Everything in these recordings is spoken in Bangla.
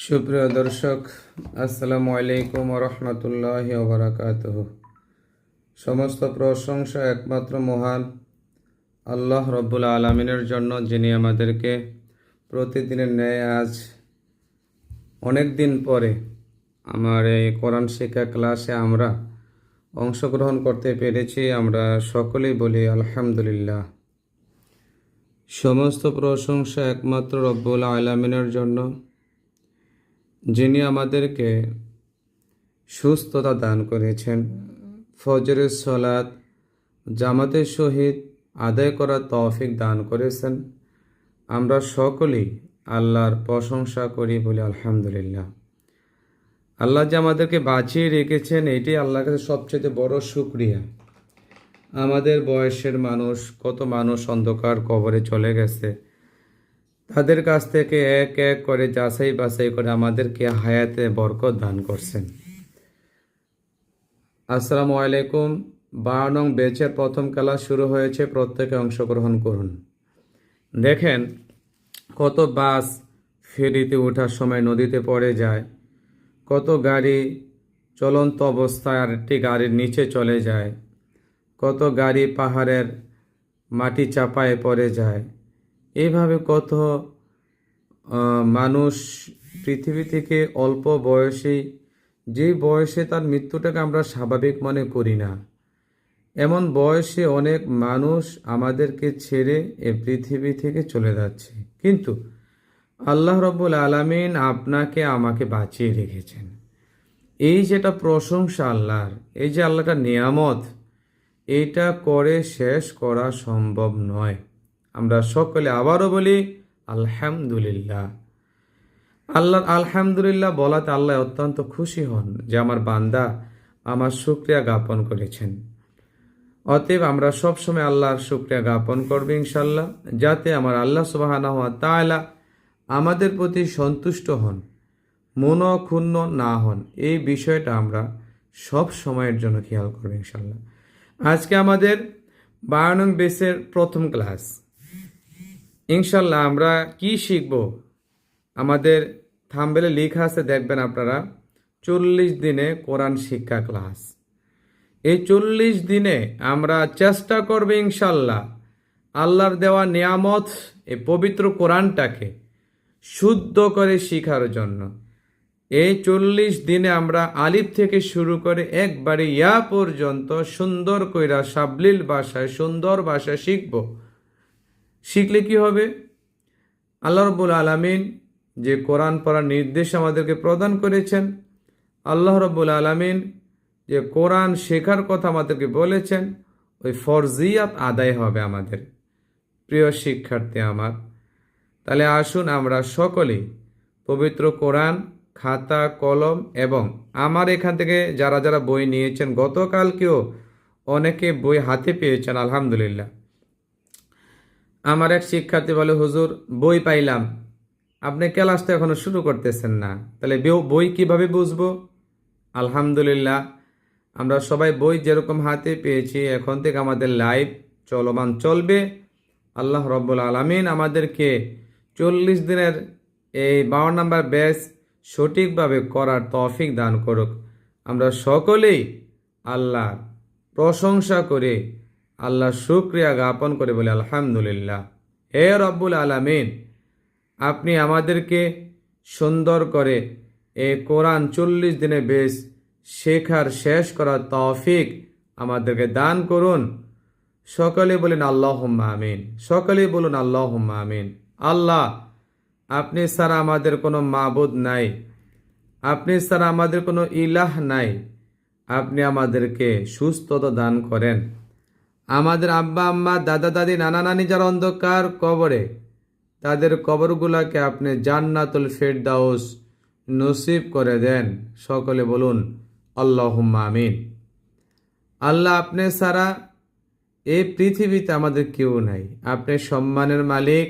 সুপ্রিয় দর্শক, আসসালামু আলাইকুম রহমতুল্লাহি ওয়া বারাকাতুহু। সমস্ত প্রশংসা একমাত্র মহান আল্লাহ রব্বুল আলমিনের জন্য, যিনি আমাদেরকে প্রতিদিনের ন্যায় আজ অনেক দিন পরে আমার এই কোরআন শিক্ষা ক্লাসে আমরা অংশগ্রহণ করতে পেরেছি। আমরা সকলেই বলি আলহামদুলিল্লাহ। সমস্ত প্রশংসা একমাত্র রব্বুল আলমিনের জন্য, যিনি আমাদেরকে সুস্থতা দান করেছেন, ফজরের সালাত জামাতের সহিত আদায় করার তৌফিক দান করেছেন। আমরা সকলেই আল্লাহর প্রশংসা করি, বলি আলহামদুলিল্লাহ। আল্লাহ যে আমাদেরকে বাঁচিয়ে রেখেছেন, এটি আল্লাহর কাছে সবচেয়ে বড় শুকরিয়া। আমাদের বয়সের মানুষ, কত মানুষ অন্ধকার কবরে চলে গেছে, তাদের কাছ থেকে এক এক করে যাচাই বাছাই করে আমাদেরকে হায়াতে বরকত দান করছেন। আসসালামু আলাইকুম। 12 নং ব্যাচের প্রথম ক্লাস শুরু হয়েছে, প্রত্যেকে অংশগ্রহণ করুন। দেখেন, কত বাস ফেরিতে ওঠার সময় নদীতে পড়ে যায়, কত গাড়ি চলন্ত অবস্থায় আরেকটি গাড়ির নিচে চলে যায়, কত গাড়ি পাহাড়ের মাটি চাপায় পড়ে যায়। এইভাবে কত মানুষ পৃথিবী থেকে অল্প বয়সেই, যে বয়সে তার মৃত্যুটাকে আমরা স্বাভাবিক মনে করি না, এমন বয়সে অনেক মানুষ আমাদেরকে ছেড়ে এ পৃথিবী থেকে চলে যাচ্ছে। কিন্তু আল্লাহ রব্বুল আলামিন আপনাকে আমাকে বাঁচিয়ে রেখেছেন। এই যেটা প্রশংসা আল্লাহর, এই যে আল্লাহটা নিয়ামত, এইটা করে শেষ করা সম্ভব নয়। আমরা সকলে আবারও বলি আলহামদুলিল্লাহ। আল্লাহ আলহামদুলিল্লাহ বলাতে আল্লাহ অত্যন্ত খুশি হন যে আমার বান্দা আমার শুকরিয়া জ্ঞাপন করেছেন। অতএব আমরা সবসময় আল্লাহর শুকরিয়া জ্ঞাপন করব ইনশাল্লাহ, যাতে আমার আল্লাহ সুবহানাহু ওয়া তাআলা আমাদের প্রতি সন্তুষ্ট হন, মনক্ষুণ্ণ না হন। এই বিষয়টা আমরা সব সময়ের জন্য খেয়াল করব ইনশাল্লাহ। আজকে আমাদের 12 নং বেসের প্রথম ক্লাস। ইনশাল্লাহ আমরা কি শিখব? আমাদের থাম্বনেলে লেখা আছে, দেখবেন আপনারা, 40 দিনে কোরআন শিক্ষা ক্লাস। এই 40 দিনে আমরা চেষ্টা করব ইনশাল্লাহ আল্লাহর দেওয়া নিয়ামত, এই পবিত্র কোরআনটাকে শুদ্ধ করে শিখার জন্য। এই 40 দিনে আমরা আলিফ থেকে শুরু করে একবারে ইয়া পর্যন্ত সুন্দর কইরা সাবলীল ভাষায়, সুন্দর ভাষায় শিখব। শিখলে কি হবে? আল্লাহ রাব্বুল আলামিন যে কোরআন পড়ার নির্দেশ আমাদেরকে প্রদান করেছেন, আল্লাহ রাব্বুল আলামিন যে কোরআন শেখার কথা আমাদেরকে বলেছেন, ওই ফরজিয়াত আদায় হবে আমাদের। প্রিয় শিক্ষার্থী আমার, তাহলে আসুন আমরা সকলেই পবিত্র কোরআন খাতা কলম, এবং আমার এখান থেকে যারা যারা বই নিয়েছেন, গতকালকেও অনেকে বই হাতে পেয়েছেন আলহামদুলিল্লাহ। আমার এক শিক্ষার্থী বলে, হুজুর বই পাইলাম, আপনি ক্লাসটা এখনো শুরু করতেছেন না, তাহলে বই কিভাবে বুঝবো? আলহামদুলিল্লাহ, আমরা সবাই বই যেরকম হাতে পেয়েছি, এখন থেকে আমাদের লাইভ চলমান চলবে। আল্লাহ রব্বুল আলামিন আমাদেরকে 40 দিনের এই 52 নম্বর ব্যাচ সঠিকভাবে করার তৌফিক দান করুক। আমরা সকলেই আল্লাহ প্রশংসা করে, আল্লাহ শুকরিয়া জ্ঞাপন করে বলে আলহামদুলিল্লাহ। হে রব্বুল আলামিন, আপনি আমাদেরকে সুন্দর করে এই কোরআন 40 দিনে বেশ শেখার, শেষ করার তৌফিক আমাদেরকে দান করুন। সকলে বলেন আল্লাহুম্মা আমিন। সকলেই বলুন আল্লাহুম্মা আমিন। আল্লাহ, আপনি ছাড়া আমাদের কোনো মাবুদ নাই, আপনি ছাড়া আমাদের কোনো ইলাহ নাই। আপনি আমাদেরকে সুস্থতা দান করেন। আমাদের আব্বা আম্মা, দাদা দাদি, নানা নানি যারা অন্ধকার কবরে, তাদের কবরগুলাকে আপনি জান্নাতুল ফিরদাউস নসিব করে দেন। সকলে বলুন আল্লাহুম্মা আমিন। আল্লাহ, আপনি ছাড়া এই পৃথিবীতে আমাদের কেউ নাই। আপনি সম্মানের মালিক,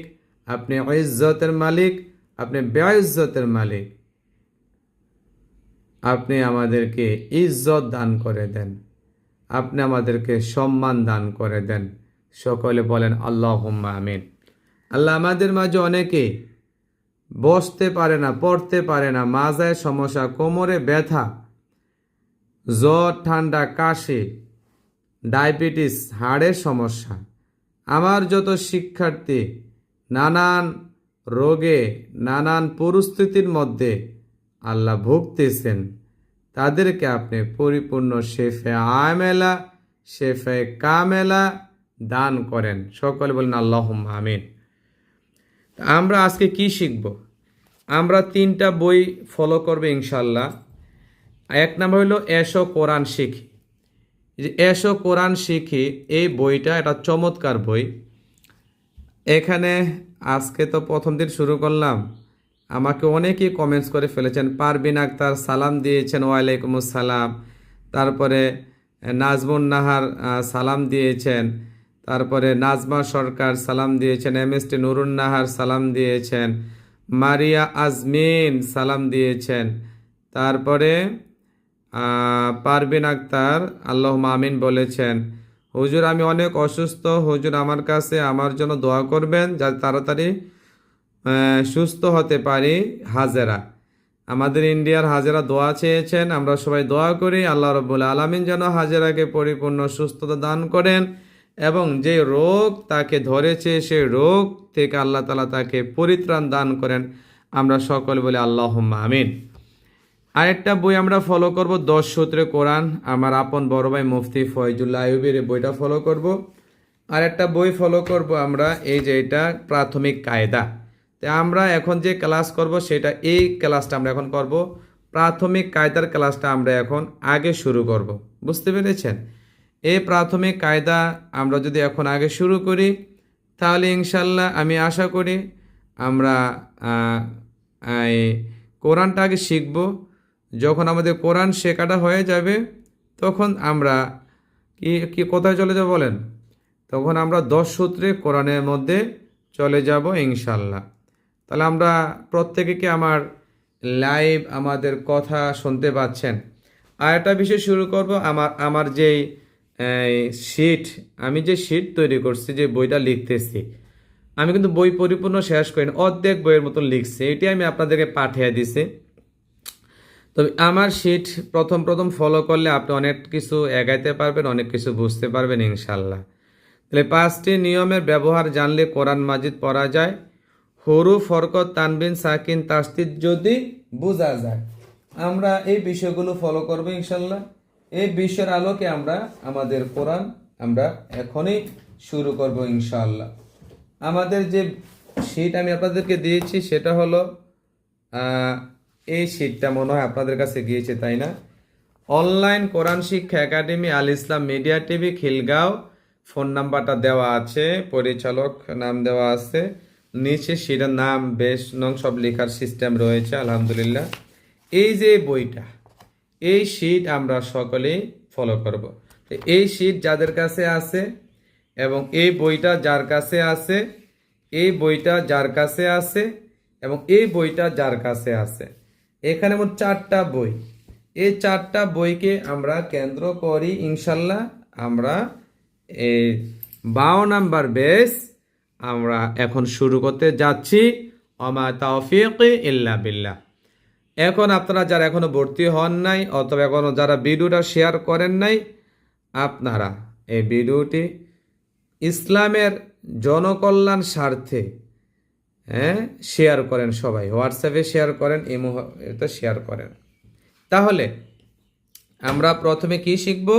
আপনি ইজ্জতের মালিক, আপনি বেইজ্জতের মালিক। আপনি আমাদেরকে ইজ্জত দান করে দেন, আপনি আমাদেরকে সম্মান দান করে দেন। সকলে বলেন আল্লাহুম্মা আমিন। আল্লাহ, আমাদের মাঝে অনেকে বসতে পারে না, পড়তে পারে না, মাজায় সমস্যা, কোমরে ব্যথা, জ্বর, ঠান্ডা, কাশি, ডায়াবেটিস, হাড়ের সমস্যা, আমার যত শিক্ষার্থী নানান রোগে, নানান পরিস্থিতির মধ্যে আল্লাহ ভুগতেছেন, তাদেরকে আপনি পরিপূর্ণ শেফে আমেলা, শেফে কামেলা দান করেন। সকলে বলেন আল্লাহুম্মা আমিন। আমরা আজকে কি শিখব? আমরা 3টা বই ফলো করবে ইনশাল্লাহ। এক নম্বর হলো এসো কোরআন শিখি। যে এসো কোরআন শিখি, এই বইটা এটা চমৎকার বই। এখানে আজকে তো প্রথম দিন শুরু করলাম, আমাকে অনেকেই কমেন্টস করে ফেলেছেন। পারবিন আক্তার সালাম দিয়েছেন, ওয়ালাইকুম আসসালাম। তারপরে নাজমুন নাহার সালাম দিয়েছেন। তারপরে নাজমা সরকার সালাম দিয়েছেন। এমএসটি নুরুন নাহার সালাম দিয়েছেন। মারিয়া আজমিন সালাম দিয়েছেন। তারপরে পারবিন আক্তার আল্লাহুম্মা আমিন বলেছেন, হুজুর আমি অনেক অসুস্থ, হুজুর আমার কাছে আমার জন্য দোয়া করবেন যাতে তাড়াতাড়ি সুস্থ হতে পারি। হাজেরা, আমাদের ইন্ডিয়ার হাজেরা দোয়া চেয়েছেন, আমরা সবাই দোয়া করি আল্লাহ রাব্বুল আলামিন যেন হাজেরাকে পরিপূর্ণ সুস্থতা দান করেন এবং যে রোগ তাকে ধরেছে সেই রোগ থেকে আল্লাহ তাআলা তাকে পরিত্রাণ দান করেন। আমরা সকলে বলি আল্লাহুম্মা আমিন। আরেকটা বই আমরা ফলো করব 10 সূত্রে কোরআন, আমার আপন বড় ভাই মুফতি ফয়জুল্লাহ আইয়ুবের বইটা ফলো করব। আরেকটা বই ফলো করব আমরা, এই যে এটা প্রাথমিক কায়দা। তো আমরা এখন যে ক্লাস করব সেটা, এই ক্লাসটা আমরা এখন করব প্রাথমিক কায়দার ক্লাসটা আমরা এখন আগে শুরু করব। বুঝতে পেরেছেন? এই প্রাথমিক কায়দা আমরা যদি এখন আগে শুরু করি তাহলে ইনশাল্লাহ আমি আশা করি আমরা এই কোরআনটা আগে শিখব। যখন আমাদের কোরআন শেখাটা হয়ে যাবে তখন আমরা কি কোথায় চলে যাব বলেন? তখন আমরা 10 সূত্রে কোরআনের মধ্যে চলে যাব ইনশাল্লাহ। তাহলে আমরা প্রত্যেকে কি আমার লাইভ আমাদের কথা শুনতে পাচ্ছেন? আর একটা বিষয় শুরু করব, আমার যেই শিট, আমি যে শিট তৈরি করছি, যে বইটা লিখতেছি, আমি কিন্তু বই পরিপূর্ণ শেষ করিনি, অর্ধেক বইয়ের মতন লিখছি। এটি আমি আপনাদেরকে পাঠিয়ে দিছি। তবে আমার শিট প্রথম ফলো করলে আপনি অনেক কিছু এগাইতে পারবেন, অনেক কিছু বুঝতে পারবেন ইনশাল্লাহ। তাহলে 5টি নিয়মের ব্যবহার জানলে কোরআন মাজিদ পড়া যায়। হরুফ, হরকত, তানবিন, সাকিন, তাসদিদ যদি বোঝা যায়, আমরা এই বিষয়গুলো ফলো করব ইনশাল্লাহ। এই বিষয়ের আলোকে আমরা আমাদের কোরআন আমরা এখনই শুরু করব ইনশাল্লাহ। আমাদের যে শিট আমি আপনাদেরকে দিয়েছি সেটা হলো এই শিটটা, মনে হয় আপনাদের কাছে গিয়েছে তাই না? অনলাইন কোরআন শিক্ষা একাডেমি, আল ইসলাম মিডিয়া টিভি, খিলগাঁও। ফোন নাম্বারটা দেওয়া আছে, পরিচালক নাম দেওয়া আছে নিচে, সেটার নাম, বেশ নং সব লেখার সিস্টেম রয়েছে আলহামদুলিল্লাহ। এই যে বইটা, এই শিট আমরা সকলেই ফলো করব। তো এই শিট যাদের কাছে আছে এবং এই বইটা যার কাছে আছে, এই বইটা যার কাছে আছে এবং এই বইটা যার কাছে আছে, এখানে মোট 4টা বই। এই 4টা বইকে আমরা কেন্দ্র করি ইনশাল্লাহ আমরা এই 52 নাম্বার বেস আমরা এখন শুরু করতে যাচ্ছি। ওমা তাওফীক ইল্লা বিল্লাহ। এখন আপনারা যারা এখনো ভর্তি হন নাই অথবা এখনো যারা ভিডিওটা শেয়ার করেন নাই, আপনারা এই ভিডিওটি ইসলামের জনকল্যাণ স্বার্থে শেয়ার করেন, সবাই হোয়াটসঅ্যাপে শেয়ার করেন, ইমোতে শেয়ার করেন। তাহলে আমরা প্রথমে কি শিখব?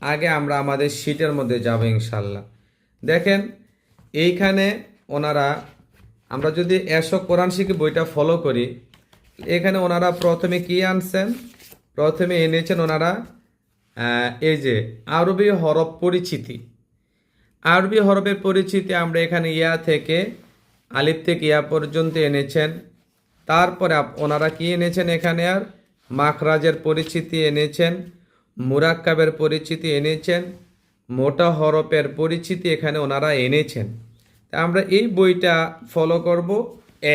আগে আমরা আমাদের শিটের মধ্যে যাব ইনশাল্লাহ। দেখেন এইখানে ওনারা, আমরা যদি এসো কোরআন শিখি বইটা ফলো করি, এখানে ওনারা প্রথমে কি আনছেন? প্রথমে এনেছেন ওনারা এই যে আরবি হরফ পরিচিতি। আরবি হরফের পরিচিতি আমরা এখানে ইয়া থেকে, আলিফ থেকে ইয়া পর্যন্ত এনেছেন। তারপরে ওনারা কি এনেছেন? এখানে আর মাখরাজের পরিচিতি এনেছেন, মুরাক্কাবের পরিচিতি এনেছেন, মোটা হরফের পরিচিতি এখানে ওনারা এনেছেন। আমরা এই বইটা ফলো করব।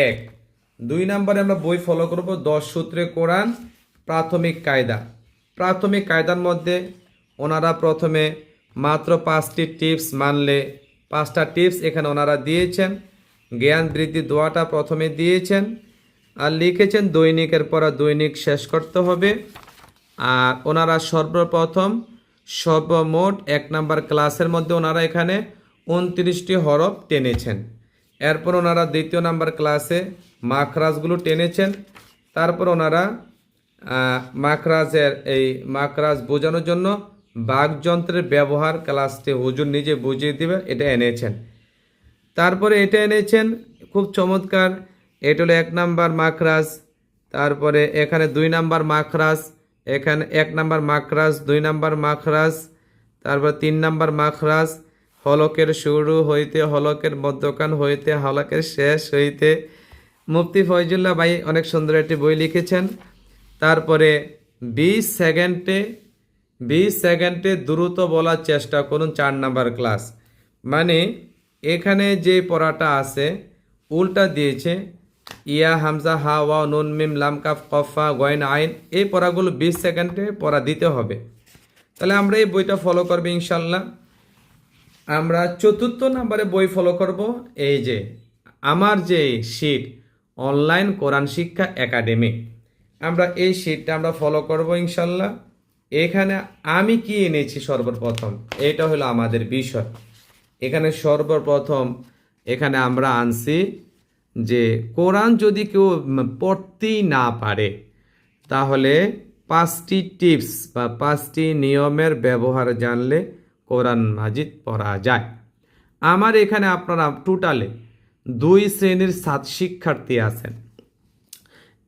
1 2 নম্বরে আমরা বই ফলো করব 10 সূত্রে কোরআন প্রাথমিক কায়দা। প্রাথমিক কায়দার মধ্যে ওনারা প্রথমে মাত্র 5টি টিপস মানলে, 5টা টিপস এখানে ওনারা দিয়েছেন। জ্ঞান বৃদ্ধি দোয়াটা প্রথমে দিয়েছেন আর লিখেছেন দৈনিকের পড়া দৈনিক শেষ করতে হবে। আর ওনারা সর্বপ্রথম সর্বমোট 1 নাম্বার ক্লাসের মধ্যে ওনারা এখানে 29টি হরফ টেনেছেন। এরপর ওনারা 2য় নাম্বার ক্লাসে মাখরাজগুলো টেনেছেন। তারপর ওনারা মাখরাজের এই মাখরাজ বোঝানোর জন্য বাকযন্ত্রের ব্যবহার ক্লাসটি হুজুর নিজে বুঝিয়ে দিবেন, এটা এনেছেন। তারপরে এটা এনেছেন খুব চমৎকার, এটা হলো 1 নাম্বার মাখরাজ। তারপরে এখানে 2 নাম্বার মাখরাজ, এখানে 1 নাম্বার মাখরাজ, 2 নাম্বার মাখরাজ, তারপর 3 নাম্বার মাখরাজ, হলকের শুরু হইতে, হলকের মধ্যখান হইতে, হলকের শেষ হইতে। মুফতি ফয়জুল্লাহ ভাই অনেক সুন্দর একটি বই লিখেছেন। তারপরে 20 সেকেন্ডে দ্রুত বলার চেষ্টা করুন, 4 নাম্বার ক্লাস। মানে এখানে যে পড়াটা আছে উল্টা দিয়েছে, ইয়া হামজা হা ওয়া নুন মিম লাম কাফ কফা গয়ন আইন, এই পড়াগুলো 20 সেকেন্ডে পড়া দিতে হবে। তাহলে আমরা এই বইটা ফলো করবো ইনশাল্লাহ। আমরা 4র্থ নাম্বারে বই ফলো করব, এই যে আমার যে শিট অনলাইন কোরআন শিক্ষা একাডেমি, আমরা এই শিটটা আমরা ফলো করব ইনশাল্লাহ। এখানে আমি কি এনেছি সর্বপ্রথম, এটা হলো আমাদের বিষয়। এখানে সর্বপ্রথম এখানে আমরা আনছি যে কোরআন যদি কেউ পড়তেই না পারে তাহলে 5টি টিপস বা 5টি নিয়মের ব্যবহার জানলে কোরআন মাজিদ পড়া যায়। আমার এখানে আপনারা টোটালে 2 শ্রেণীর শিক্ষার্থী আছেন।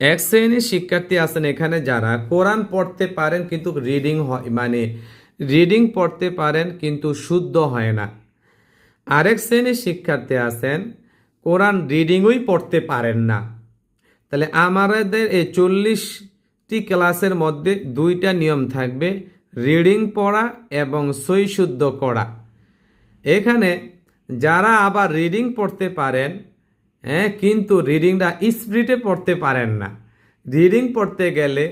1 শ্রেণীর শিক্ষার্থী আছেন এখানে যারা কোরআন পড়তে পারেন কিন্তু রিডিং হয়, মানে রিডিং পড়তে পারেন কিন্তু শুদ্ধ হয় না। আরেক শ্রেণীর শিক্ষার্থী আছেন কোরআন রিডিংই পড়তে পারেন না। তাহলে আমাদের এই 40টি ক্লাসের মধ্যে 2টা নিয়ম থাকবে, রিডিং পড়া এবং সই শুদ্ধ করা। এখানে যারা আবার রিডিং পড়তে পারেন কিন্তু রিডিংটা স্পিডে পড়তে পারেন না। রিডিং পড়তে গেলে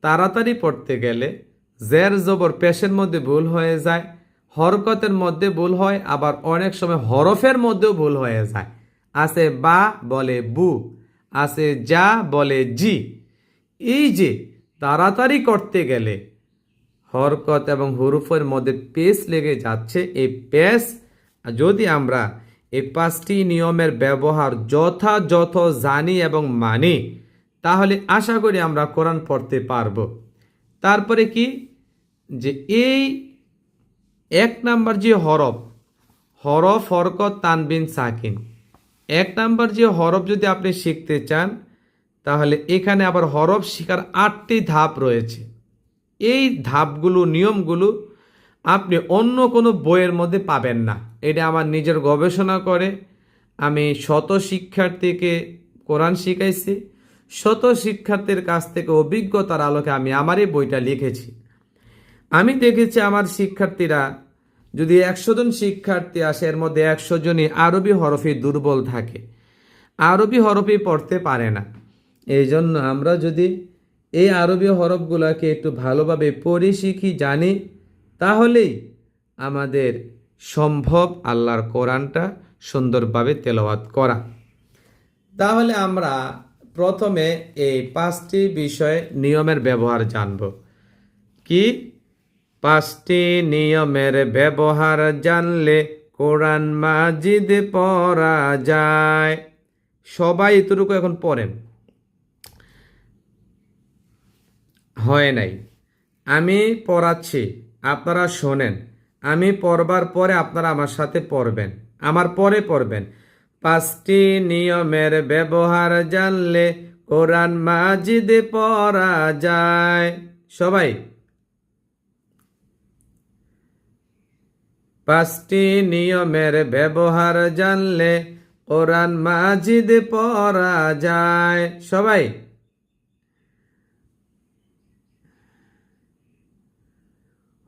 তাড়াতাড়ি পড়তে গেলে জের জবর পেশের মধ্যে ভুল হয়ে যায়, হরকতের মধ্যে ভুল হয়, আবার অনেক সময় হরফের মধ্যেও ভুল হয়ে যায়। আছে বা বলে বু, আছে যা বলে জি। এই যে তাড়াতাড়ি করতে গেলে হরকত এবং হুরুফের মধ্যে পেশ লেগে যাচ্ছে, এই পেশ যদি আমরা এই 5টি নিয়মের ব্যবহার যথাযথ জানি এবং মানি তাহলে আশা করি আমরা কোরআন পড়তে পারবো। তারপরে কি যে এই 1 নাম্বার যে হরফ হরকত তানবিন সাকিন, 1 নাম্বার যে হরফ যদি আপনি শিখতে চান তাহলে এখানে আবার হরফ শেখার 8টি ধাপ রয়েছে। এই ধাপগুলো নিয়মগুলো আপনি অন্য কোনো বইয়ের মধ্যে পাবেন না। এটা আমার নিজের গবেষণা করে আমি শত শিক্ষার্থীকে কোরআন শিখাইছি, শত শিক্ষার্থীর কাছ থেকে অভিজ্ঞতার আলোকে আমি আমার এই বইটা লিখেছি। আমি দেখেছি আমার শিক্ষার্থীরা যদি 100 জন শিক্ষার্থী আসে এর মধ্যে 100 জনই আরবি হরফে দুর্বল থাকে, আরবি হরফে পড়তে পারে না। এই জন্য আমরা যদি এই আরবি হরফগুলোকে একটু ভালোভাবে পড়ি, শিখি, জানি তাহলেই আমাদের সম্ভব আল্লাহর কোরআনটা সুন্দরভাবে তেলাওয়াত করা। তাহলে আমরা প্রথমে এই 5টি বিষয়ে নিয়মের ব্যবহার জানব। কি 5টি নিয়মের ব্যবহার জানলে কোরআন মাজিদ পড়া যায়। সবাই এতটুকু এখন পড়েন, হয় নাই? আমি পড়াচ্ছি, আপনারা শোনেন, আমি পড়বার পরে আপনারা আমার সাথে পড়বেন, আমার পরে পড়বেন। 5টি নিয়মের ব্যবহার জানলে কোরআন মাজিদ পড়া যায়। সবাই 5টি নিয়মের ব্যবহার জানলে কোরআন মাজিদ পড়া যায়। সবাই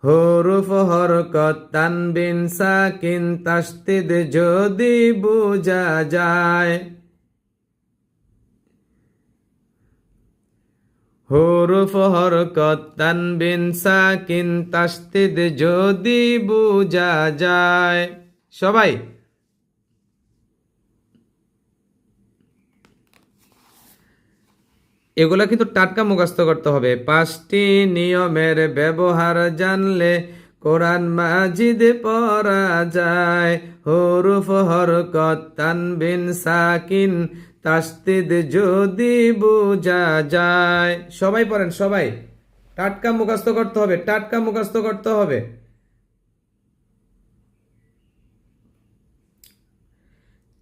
হুরুফ হরকত তানবিন সাকিন তাসদিদ যদি বোঝা যায়। হুরুফ হরকত তানবিন সাকিন তাসদিদ যদি বোঝা যায়। সবাই এগুলা কিন্তু টাটকা মুখস্থ করতে হবে। 5টি নিয়মের ব্যবহার জানলে কোরআন মাজিদ পড়া যায়। হরুফ হরকত তানবিন সাকিন তাসদিদ যদি বোঝা যায়। সবাই পড়েন, সবাই টাটকা মুখস্থ করতে হবে, টাটকা মুখস্থ করতে হবে।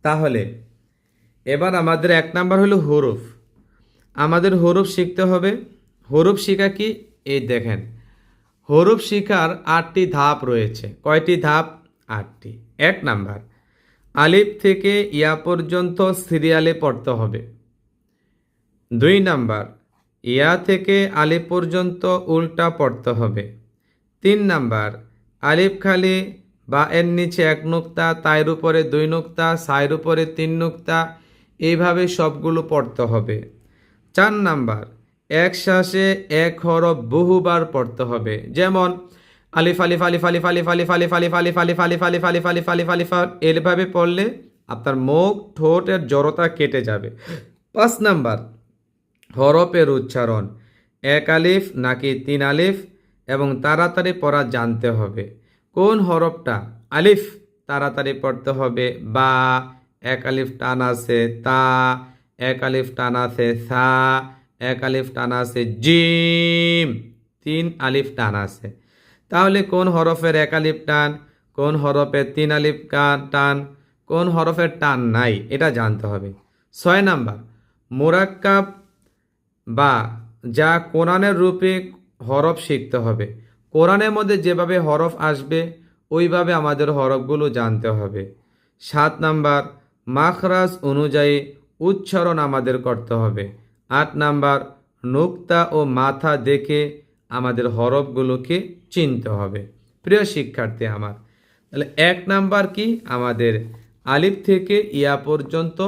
তাহলে এবার আমাদের 1 নাম্বার হলো হরফ। আমাদের হরফ শিখতে হবে। হরফ শিখা কি? এই দেখেন, হরফ শিখার 8টি ধাপ রয়েছে। কয়টি ধাপ? 8টি। 1 নাম্বার, আলিফ থেকে ইয়া পর্যন্ত সিরিয়ালে পড়তে হবে। 2 নাম্বার, ইয়া থেকে আলিফ পর্যন্ত উল্টা পড়তে হবে। 3 নাম্বার, আলিফ খালি বা এর নিচে 1 নুক্তা, তায়ের উপরে 2 নুক্তা, সায়ের উপরে 3 নুক্তা, এইভাবে সবগুলো পড়তে হবে। 4 নাম্বার, এক শ্বাসে এক হরফ বহুবার পড়তে হবে। যেমন আলিফ আলিফ আলিফ আলিফ আলিফ আলিফ আলিফ আলিফ আলিফ আলিফ আলিফ আলিফ আলিফ আলিফ আলিফ আলিফ এইভাবে পড়লে আপনার মুখ ঠোঁটের জড়তা কেটে যাবে। 5 নাম্বার, হরফের উচ্চারণ 1 আলিফ নাকি 3 আলিফ এবং তাড়াতাড়ি পড়া জানতে হবে। কোন হরফটা? আলিফ তাড়াতাড়ি পড়তে হবে, বা 1 আলিফ টান আছে তা, 1 আলিফ টান আছে সা, 1 আলিফ টান আছে জিম, 3 আলিফ টান আছে। তাহলে কোন হরফের 1 আলিফ টান, কোন হরফের 3 আলিফ টান, কোন হরফের টান নাই, এটা জানতে হবে। 6 নাম্বার, মুরাক্কাব বা যা কোরআনের রূপে হরফ শিখতে হবে। কোরআনের মধ্যে যেভাবে হরফ আসবে ওইভাবে আমাদের হরফগুলো জানতে হবে। 7 নাম্বার, মাখরাজ অনুযায়ী উচ্চারণ আমাদের করতে হবে। 8 নাম্বার, নুক্তা ও মাথা দেখে আমাদের হরফগুলোকে চিনতে হবে। প্রিয় শিক্ষার্থী আমার, তাহলে 1 নাম্বার কি? আমাদের আলিফ থেকে ইয়া পর্যন্ত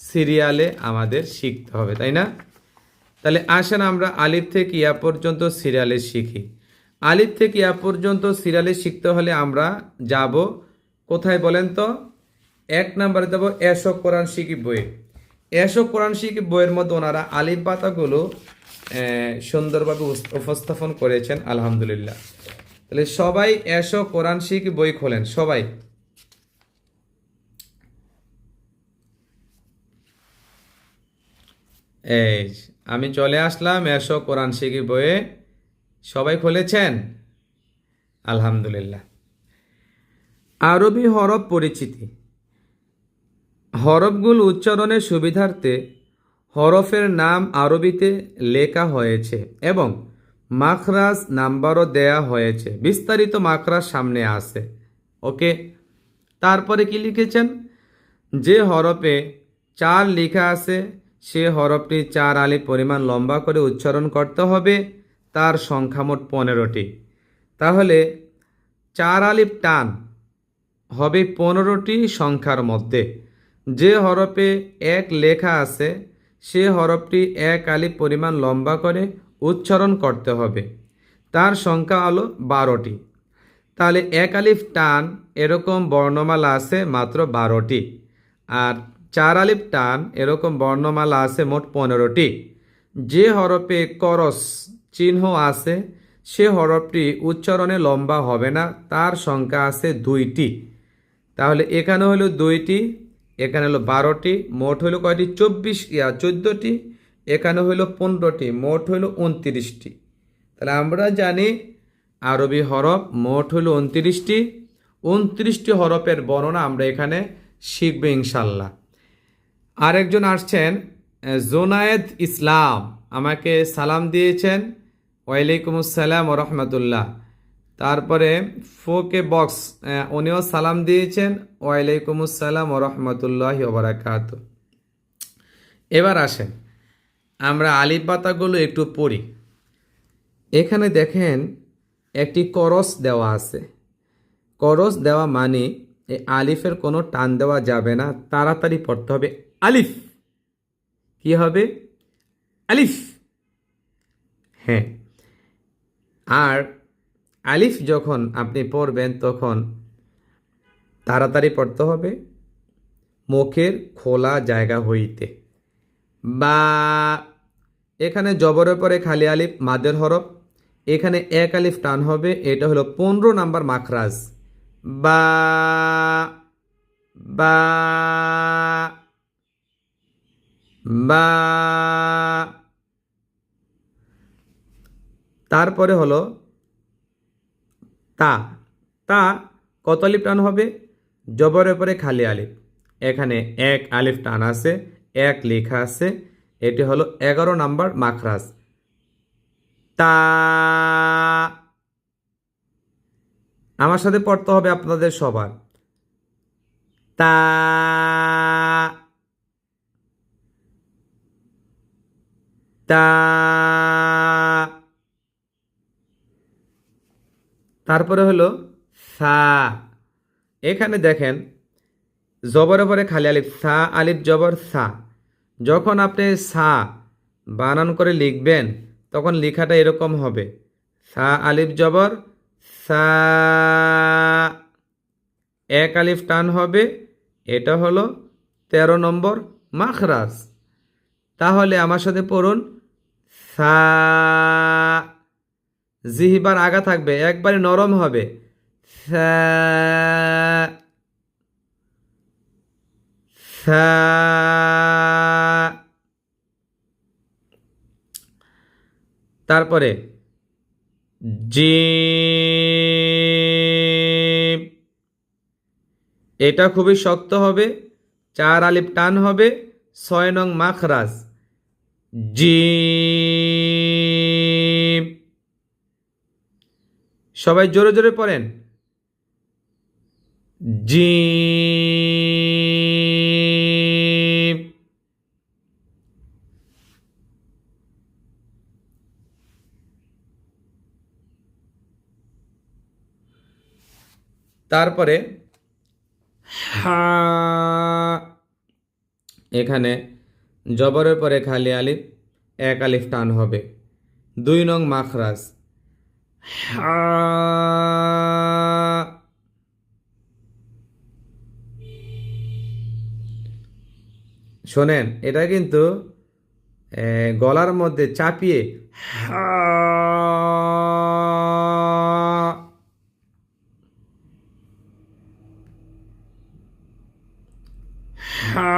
সিরিয়ালে আমাদের শিখতে হবে, তাই না? তাহলে আসেন আমরা আলিফ থেকে ইয়া পর্যন্ত সিরিয়ালে শিখি। আলিফ থেকে ইয়া পর্যন্ত সিরিয়ালে শিখতে হলে আমরা যাব কোথায় বলেন তো? 1 নাম্বারে যাব এসো কোরআন শিখি বইয়ে। এসো কোরআন শিখি বইয়ের মধ্যে ওনারা আলিফ পাতাগুলো সুন্দরভাবে উপস্থাপন করেছেন, আলহামদুলিল্লাহ। তাহলে সবাই এসো কোরআন শিখি বই খোলেন সবাই। এই আমি চলে আসলাম এসো কোরআন শিখি বইয়ে। সবাই খুলেছেন? আলহামদুলিল্লাহ। আরবি হরফ পরিচিতি। হরফগুলো উচ্চারণের সুবিধার্থে হরফের নাম আরবিতে লেখা হয়েছে এবং মাখরাজ নাম্বারও দেয়া হয়েছে। বিস্তারিত মাখরাজ সামনে আছে। ওকে, তারপরে কি লিখেছেন? যে হরফে 4 লেখা আছে সে হরফটি 4 আলিফ পরিমাণ লম্বা করে উচ্চারণ করতে হবে। তার সংখ্যা মোট 15টি। তাহলে 4 আলিফ টান হবে 15টি সংখ্যার মধ্যে। যে হরফে 1 লেখা আছে সে হরফটি 1 আলিফ পরিমাণ লম্বা করে উচ্চারণ করতে হবে। তার সংখ্যা হলো 12টি। তাহলে 1 আলিফ টান এরকম বর্ণমালা আছে মাত্র 12টি, আর 4 আলিফ টান এরকম বর্ণমালা আছে মোট 15টি। যে হরফে করস চিহ্ন আছে সে হরফটি উচ্চারণে লম্বা হবে না, তার সংখ্যা আছে 2টি। তাহলে এখানে হলো 2টি, এখানে হলো 12টি, মোট হলো কয়টি? 14টি। এখানে হলো 15টি, মোট হলো 29টি। তাহলে আমরা জানি আরবি হরফ মোট হলো 29টি। 29টি হরফের বর্ণনা আমরা এখানে শিখব ইনশাল্লাহ। আরেকজন আসছেন জোনায়েদ ইসলাম, আমাকে সালাম দিয়েছেন। ওয়ালাইকুম আসসালাম ওয়া রাহমাতুল্লাহ। তারপরে ফোকে বক্স উনিও সালাম দিয়েছেন। ওয়ালাইকুম আসসালাম ওয়া রাহমাতুল্লাহি ওয়া বারাকাতুহু। এবার আসেন আমরা আলিফ পাতাগুলো একটু পড়ি। এখানে দেখেন একটি করস দেওয়া আছে। করস দেওয়া মানে এই আলিফের কোনো টান দেওয়া যাবে না, তাড়াতাড়ি পড়তে হবে। আলিফ কি হবে? আলিফ। হ্যাঁ, আর আলিফ যখন আপনি পড়বেন তখন তাড়াতাড়ি পড়তে হবে মুখের খোলা জায়গা হইতে। বা এখানে জবরের পরে খালি আলিফ মাদের হরফ, এখানে এক আলিফ টান হবে, এটা হলো 15 নাম্বার মাখরাজ। বা বা বা। তারপরে হলো তা। তা কত আলিফ টান হবে? জবরের পরে খালি আলিফ, এখানে এক আলিফ টান আছে, এক লেখা আছে, এটি হলো 11 নাম্বার মাখরাজ। তা। আমার সাথে পড়তে হবে আপনাদের সবার। তা তা। তারপরে হলো সা। এখানে দেখেন জবরের পরে খালি আলিফ, সা আলিফ জবর সা। যখন আপনি সা বানান করে লিখবেন তখন লেখাটা এরকম হবে, সা আলিফ জবর সা, এক আলিফ টান হবে, এটা হলো 13 নম্বর মাখরাজ। তাহলে আমার সাথে পড়ুন, সা। জিহবার আগা থাকবে, একবারে নরম হবে, সা সা। তারপরে জিম, এটা খুবই শক্ত হবে, 4 আলিফ টান হবে, 6 নং মাখরাজ, জিম। সবাই জোরে জোরে পড়েন, জিম। তারপরে হা। এখানে জবরের পরে খালি আলিফ, এক আলিফ টান হবে, 2 নং মাখরাজ, হা। শোনেন, এটা কিন্তু গলার মধ্যে চাপিয়ে হা হা।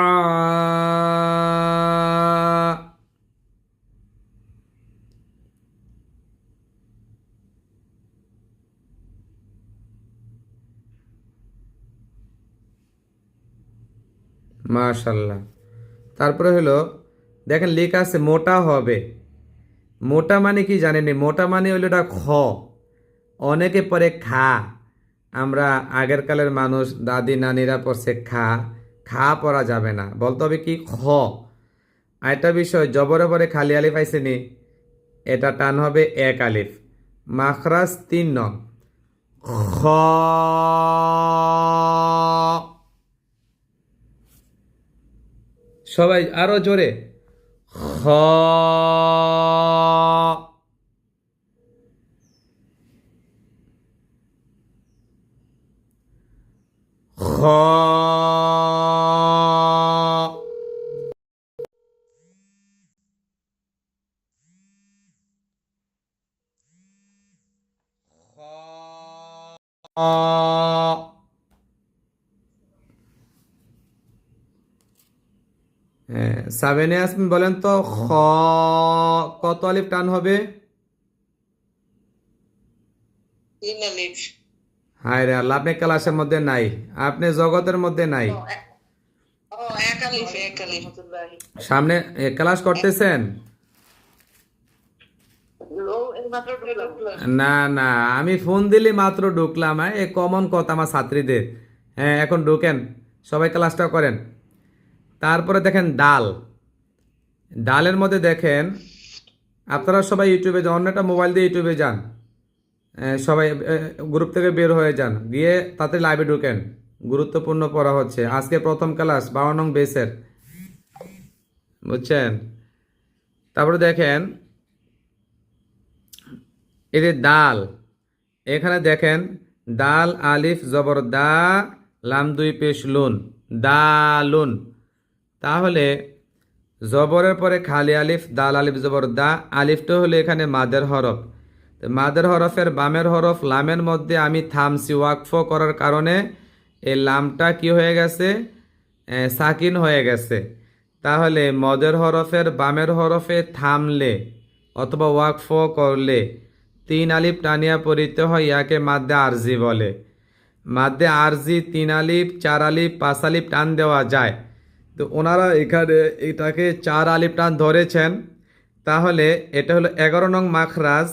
মাশাল্লাহ। তারপরে হলো দেখেন লেখা আছে মোটা হবে। মোটা মানে কি জানেন? মোটা মানে হলো এটা খ, অনেকে পরে খা। আমরা আগের কালের মানুষ দাদি নানিরা পড়ছে খা, খা পড়া যাবে না, বলতে হবে কি খ। আরেকটা বিষয়, জবরে পরে খালি আলিফ আইসেনি, এটা টান হবে এক আলিফ, মাখরাজ 3 নং, খ। সবাই আরো জোরে, খ খ। হ্যাঁ, সাবেনে আসমিন বলেন তো, খ কত আলিফ টান হবে? 3 আলিফ। হায় রে আল্লাহ, আপনি ক্লাসের মধ্যে নাই, আপনি জগতের মধ্যে নাই। এক আলিফ, এক আলিফ। সামনে ক্লাস করতেছেন? এইমাত্র ঢুকলাম। না না, আমি ফোন দিলে মাত্র ঢুকলাম। হ্যাঁ, এ কমন কথা আমার ছাত্রীদের। হ্যাঁ, এখন ঢুকেন, সবাই ক্লাসটা করেন। তারপরে দেখেন ডাল। ডালের মধ্যে দেখেন, আপনারা সবাই ইউটিউবে যান, অন্য একটা মোবাইল দিয়ে ইউটিউবে যান, সবাই গ্রুপ থেকে বের হয়ে যান, গিয়ে তাতে লাইভে ঢুকেন। গুরুত্বপূর্ণ পড়া হচ্ছে আজকে প্রথম ক্লাস 12 নং বেসের, বুঝছেন? তারপরে দেখেন এই যে দাল, এখানে দেখেন দাল আলিফ জবর দা, লাম দুই পেশ লুন, দালুন। তাহলে জবরের পরে খালি আলিফ, দাল আলিফ জবর দা, আলিফটা হলো এখানে মাদের হরফ। তো মাদের হরফের বামের হরফ লামের মধ্যে আমি থামছি ওয়াকফ করার কারণে এই লামটা কি হয়ে গেছে, সাকিন হয়ে গেছে। তাহলে মদের হরফের বামের হরফে থামলে অথবা ওয়াকফ করলে 3 আলিফ টানিয়া পড়িতে হয়, ইয়াকে মাদ্দে আরজি বলে। মাদ্দে আরজি 3 আলিফ, 4 আলিফ, 5 আলিফ টান দেওয়া যায়। তো ওনারা এখানে এটাকে 4 আলিফ টান ধরেছেন। তাহলে এটা হলো 11 নং মাখরাজ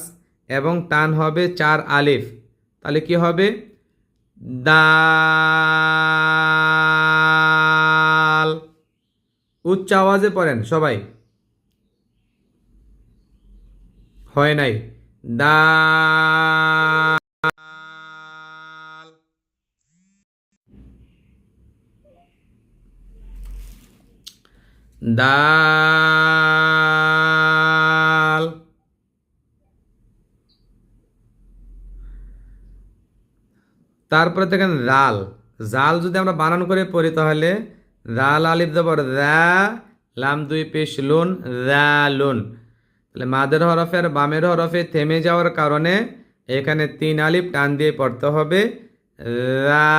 এবং টান হবে 4 আলিফ। তাহলে কি হবে, দাল। উচ্চ আওয়াজে পড়েন সবাই, হয় নাই, দাল। দাল। তারপরে দেখেন জাল। জাল যদি আমরা বানান করে পড়ি তাহলে জাল আলিফ জবর দা, লাম দুই পেশ লুন, জালুন। তাহলে মাদের হরফের বামের হরফে থেমে যাওয়ার কারণে এখানে 3 আলিফ টান দিয়ে পড়তে হবে রা,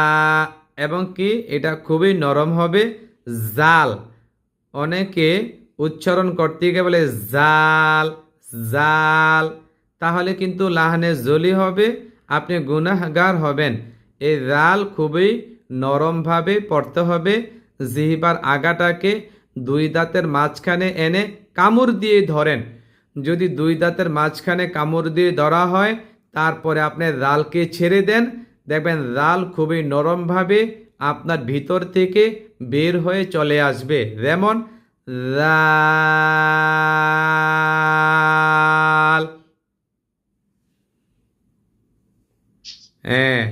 এবং কি এটা খুবই নরম হবে, জাল। অনেকে উচ্চারণ করতে গিয়ে বলে জাল, জাল, তাহলে কিন্তু লাহানে জলি হবে, আপনি গুনাহগার হবেন। এই জাল খুবই নরমভাবে পড়তে হবে। জিহ্বার আগাটাকে 2 দাঁতের মাঝখানে এনে কামড় দিয়ে ধরেন। যদি 2 দাঁতের মাঝখানে কামড় দিয়ে ধরা হয়, তারপরে আপনি জালকে ছেড়ে দেন, দেখবেন জাল খুবই নরমভাবে আপনার ভিতর থেকে বের হয়ে চলে আসবে। যেমন জাল। হ্যাঁ,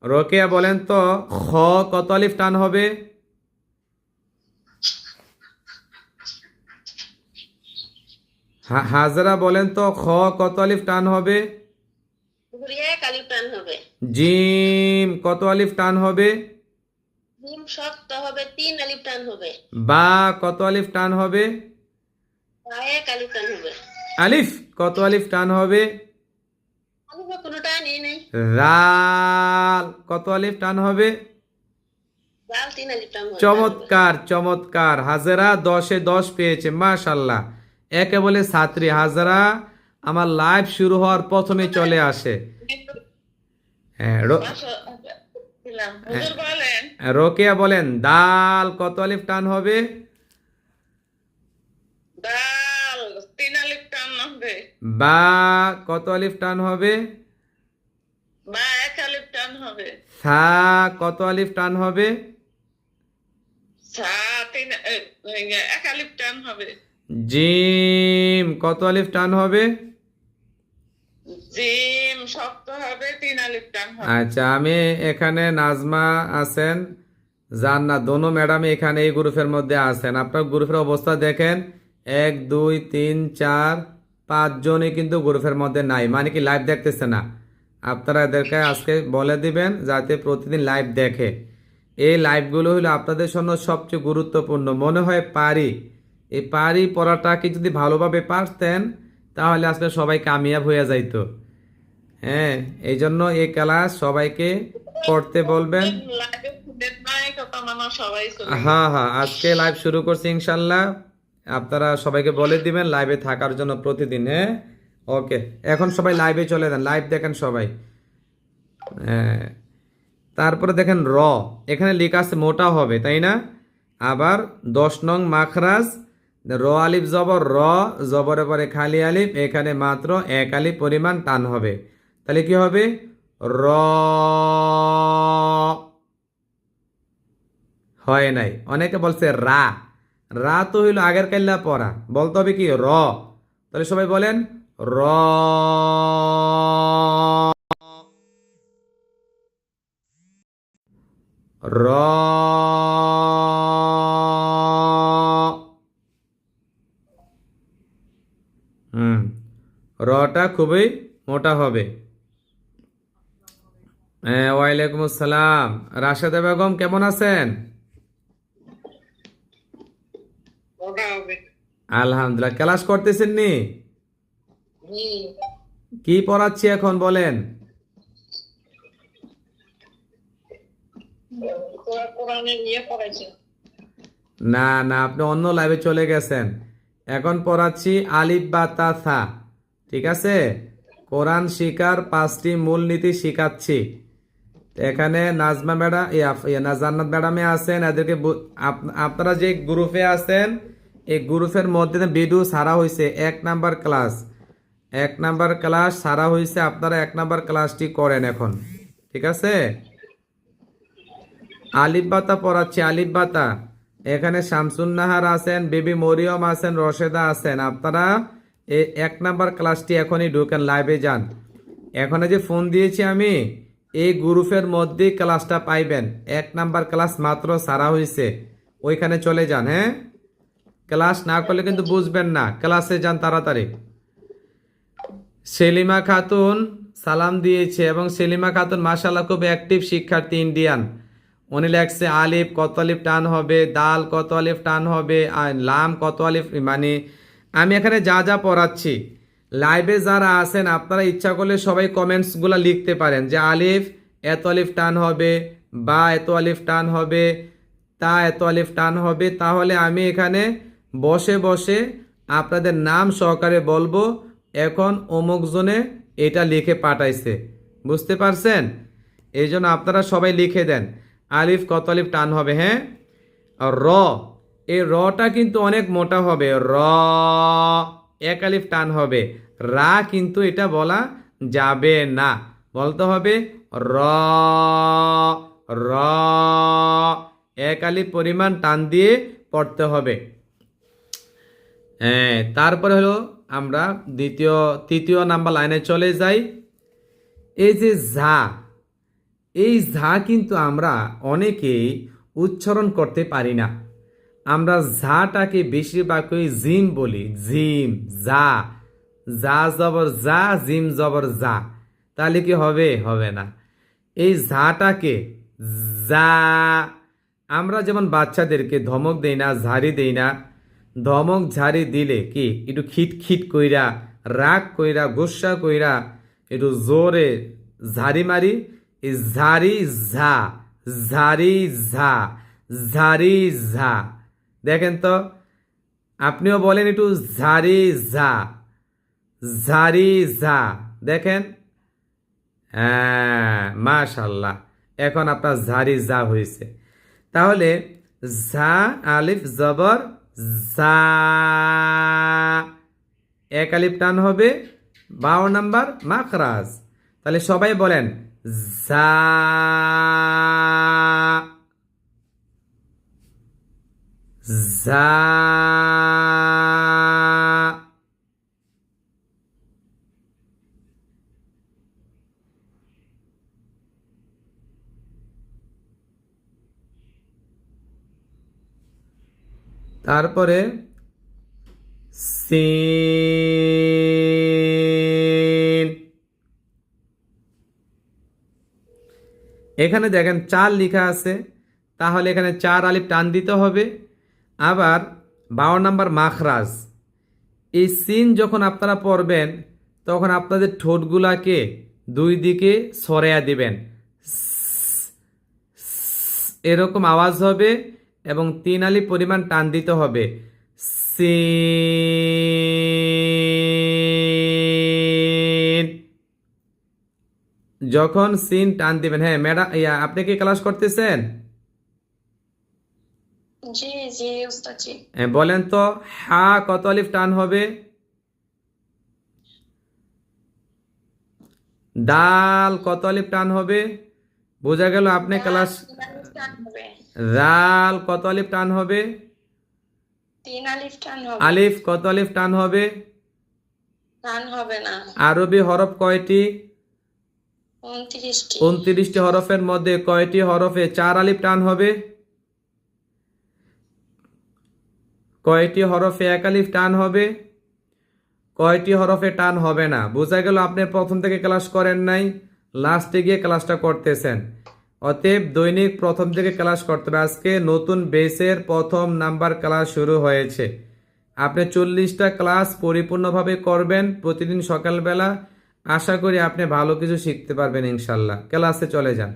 রোকেয়া বলেন তো খ কত আলিফ টান হবে? হাজরা বলেন তো খ কত আলিফ টান হবে? উপরে 1 আলিফ টান হবে। জিম কত আলিফ টান হবে? জিম শক্ত হবে, 3 আলিফ টান হবে। বা কত আলিফ টান হবে? বা 1 আলিফ টান হবে। আলিফ কত আলিফ টান হবে? আলিফে কোনো টানই নেই। রাল কত আলিফ টান হবে? জাল 3 আলিফ টান হবে। চমৎকার, চমৎকার। হাজেরা 10-এ 10 পেয়েছে, মাশাল্লাহ। একে বলে ছাত্রী। হাজেরা আমার লাইভ শুরু হওয়ার প্রথমে চলে আসে। হ্যাঁ, হুজুর বলেন রোকেয়া বলেন দাল কত আলিফ টান হবে? দাল 3 আলিফ টান হবে। বা কত আলিফ টান হবে? বা 1 আলিফ টান হবে। সা কত আলিফ টান হবে? সা 1 আলিফ টান হবে। জিম কত আলিফ টান হবে? জিম শক্ত হবে, 3 আলিফ টান হবে। আচ্ছা, আমি এখানে নাজমা আছেন, জান্নাত, দোনো ম্যাডাম এখানে এই গ্রুপের মধ্যে আছেন। আপনার গ্রুপের অবস্থা দেখেন, 1 2 3 4 5 জনই কিন্তু গ্রুপের মধ্যে নাই, মানে কি লাইভ দেখতেছে না। আপনারা এদেরকে আজকে বলে দিবেন যাতে প্রতিদিন লাইভ দেখে। এই লাইভগুলো হলো আপনাদের জন্য সবচেয়ে গুরুত্বপূর্ণ। মনে হয় পারি, এই পারি পড়াটাকে যদি ভালোভাবে পারতেন তাহলে আজকে সবাই কামিয়াব হয়ে যাইতো। হ্যাঁ, এই জন্য এই ক্লাস সবাইকে পড়তে বলবেন। লাইভে ফুটেজ নাই, কত মানুষ সবাই চলে গেছে। হ্যাঁ হ্যাঁ, আজকে লাইভ শুরু করছি ইনশাল্লাহ। আপনারা সবাইকে বলে দিবেন লাইভে থাকার জন্য প্রতিদিন। হ্যাঁ, ওকে, এখন সবাই লাইভে চলে যান, লাইভ দেখেন সবাই। হ্যাঁ, তারপরে দেখেন র, এখানে লেখা আছে মোটা হবে, তাই না? আবার 10 নং মাখরাজ, র আলিফ জবর র, জবরের পরে খালি আলিফ, এখানে মাত্র 1 আলিফ পরিমাণ টান হবে। তাহলে কি হবে? র। হয় নাই, অনেকে বলছে রা। রা তো হইল আগের কাল্লা পড়া, বলতে হবে কি র। তাহলে সবাই বলেন র। র। হুম, রটা খুবই মোটা হবে। হ্যাঁ, ওয়ালাইকুম আসসালাম। রাশেদা বেগম কেমন আছেন? ওটা হবে। আলহামদুলিল্লাহ। ক্লাস করতেছেন নি? জি। কি পড়াচ্ছি এখন বলেন? কোরআনের নিয়ে পড়াইছে। না না, আপনি অন্য লাইভে চলে গেছেন। এখন পড়াচ্ছি আলিফ বা তা থা। ঠিক আছে? কোরআন শিকার 5টি মূলনীতি শিখাচ্ছি। এখানে নাজমা ম্যাডাম জান্নাত ম্যাডামে আছেন। এদেরকে আপনারা যে গ্রুপে আছেন, এই গ্রুপের মধ্যে ভিডিও ছাড়া হয়েছে 1 নাম্বার ক্লাস। 1 নাম্বার ক্লাস ছাড়া হয়েছে, আপনারা 1 নাম্বার ক্লাসটি করেন এখন। ঠিক আছে? আলিফ বাতা পড়াচ্ছি, আলিফ বাতা। এখানে শামসুন নাহার আছেন, বেবি মরিয়ম আছেন, রশেদা আছেন। আপনারা এই 1 নাম্বার ক্লাসটি এখনই ঢুকেন, লাইভে যান। এখানে যে ফোন দিয়েছি আমি, এই গ্রুপের মধ্যেই ক্লাসটা পাইবেন। 1 নাম্বার ক্লাস মাত্র সারা হয়েছে, ওইখানে চলে যান। হ্যাঁ, ক্লাস না করলে কিন্তু বুঝবেন না। ক্লাসে যান তাড়াতাড়ি। সেলিমা খাতুন সালাম দিয়েছে, এবং সেলিমা খাতুন মাশাআল্লাহ খুব অ্যাক্টিভ শিক্ষার্থী, ইন্ডিয়ান। উনি লেখছে আলিফ কত আলিফ টান হবে, দাল কত আলিফ টান হবে, আর লাম কত আলিফ। মানে আমি এখানে যা যা পড়াচ্ছি, লাইভে যারা আছেন আপনারা ইচ্ছা করলে সবাই কমেন্টসগুলো লিখতে পারেন যে আলিফ এত আলিফ টান হবে, বা এত আলিফ টান হবে, তা এত আলিফ টান হবে। তাহলে আমি এখানে বসে বসে আপনাদের নাম সহকারে বলবো, এখন অমুক জনে এটা লিখে পাঠাইছে। বুঝতে পারছেন? এই জন্য আপনারা সবাই লিখে দেন আলিফ কত আলিফ টান হবে। হ্যাঁ, আর র, এই রটা কিন্তু অনেক মোটা হবে। র 1 আলিফ টান হবে। রা কিন্তু এটা বলা যাবে না, বলতে হবে র। র 1 আলিফ পরিমাণ টান দিয়ে পড়তে হবে। হ্যাঁ, তারপরে হলো আমরা তৃতীয় নাম্বার লাইনে চলে যাই। এই যে ঝা, এই ঝা কিন্তু আমরা অনেকেই উচ্চারণ করতে পারি না। আমরা ঝাটাকে বেশিরভাগ ওই জিম বলি, জিম, যা। যা জবর যা, জিম জবর যা। তাহলে কি হবে? হবে না। এই ঝাটাকে যা, আমরা যেমন বাচ্চাদেরকে ধমক দেই না, ঝাড়ি দেই না। ধমক ঝাড়ি দিলে কি একটু খিটখিট কইরা, রাগ কইরা, গুসা কইরা একটু জোরে ঝাড়ি মারি। এই ঝাড়ি ঝা, ঝাড়ি ঝা, ঝাড়ি ঝা। দেখেন তো, আপনিও বলেন একটু ঝাড়ি ঝা, ঝাড়ি ঝা। দেখেন, হ্যাঁ মাশাল্লাহ, এখন আপনার ঝাড়ি যা হয়েছে। তাহলে ঝা আলিফ জবর যা, 1 আলিফ টান হবে, 12 নাম্বার মাখরাজ। তাহলে সবাই বলেন যা, যা। তারপরে সিন। এখানে দেখেন 4 লেখা আছে, তাহলে এখানে 4 আলিফ টান দিতে হবে। আবার 12 নাম্বার মাখরাজ। এই সিন যখন আপনারা পড়বেন, তখন আপনাদের ঠোঁটগুলাকে 2 দিকে সরাইয়া দিবেন, এরকম আওয়াজ হবে, এবং 3 আলিফ পরিমাণ টান দিতে হবে। সিন, যখন সিন টান দিবেন। হ্যাঁ ম্যাডাম, আপনি কি ক্লাস করতেছেন? জি জি উস্তাদ জি। হ্যাঁ, বলেন তো হা কত আলিফ টান হবে, দাল কত আলিফ টান হবে। বোঝা গেল আপনি ক্লাস। রাল কত আলিফ টান হবে, 3 আলিফ টান হবে। আলিফ কত আলিফ টান হবে। টান হবে না। আরবি হরফ কয়টি? 29টি। 29টি হরফের মধ্যে কয়টি হরফে 4 আলিফ টান হবে? কয়টি হরফে 1 আলিফ টান হবে? কয়টি হরফে টান হবে না? বোঝা গেল আপনি প্রথম থেকে ক্লাস করেন নাই, লাস্টে গিয়ে ক্লাসটা করতেছেন। অতএব দৈনিক প্রথম থেকে ক্লাস করতে হবে। আজকে নতুন বেসের 1 নাম্বার ক্লাস শুরু হয়েছে। আপনি 40টা ক্লাস পরিপূর্ণভাবে করবেন প্রতিদিন সকালবেলা। আশা করি আপনি ভালো কিছু শিখতে পারবেন ইনশাল্লাহ। ক্লাসে চলে যান।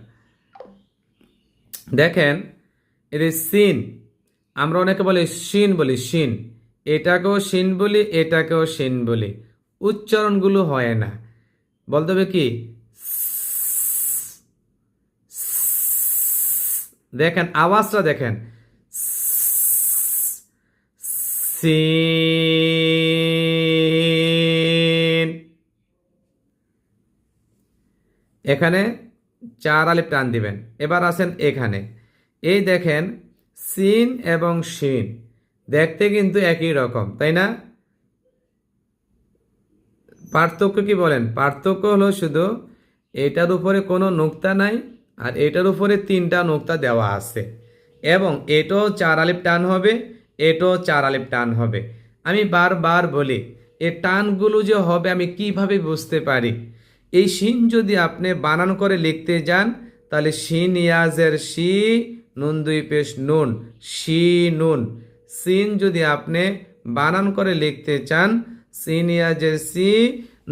দেখেন, এই যে সিন, আমরা অনেকে বলি শিন বলি, শিন। এটাকেও শিন বলি, এটাকেও শিন বলি। উচ্চারণগুলো হয় না। বলতে হবে কি, দেখেন আওয়াজটা দেখেন, সিন। এখানে 4 আলিফ টান দিবেন। এবার আসেন এখানে, এই দেখেন সিন এবং শিন দেখতে কিন্তু একই রকম, তাই না? পার্থক্য কি বলেন? পার্থক্য হলো শুধু এটার উপরে কোনো নোক্তা নাই, আর এটার উপরে 3টা নোক্তা দেওয়া আছে, এবং এটাও 4 আলিফ টান হবে, এটাও 4 আলিফ টান হবে। আমি বারবার বলি, এই টানগুলো যে হবে আমি কিভাবে বুঝতে পারি? এই শিন যদি আপনি বানান করে লিখতে যান, তাহলে শিন ইয়াজের শি, নুন 2 পেশ নুন, শি নুন। সিন যদি আপনি বানান করে লিখতে চান, সিন ইয়াজের সি,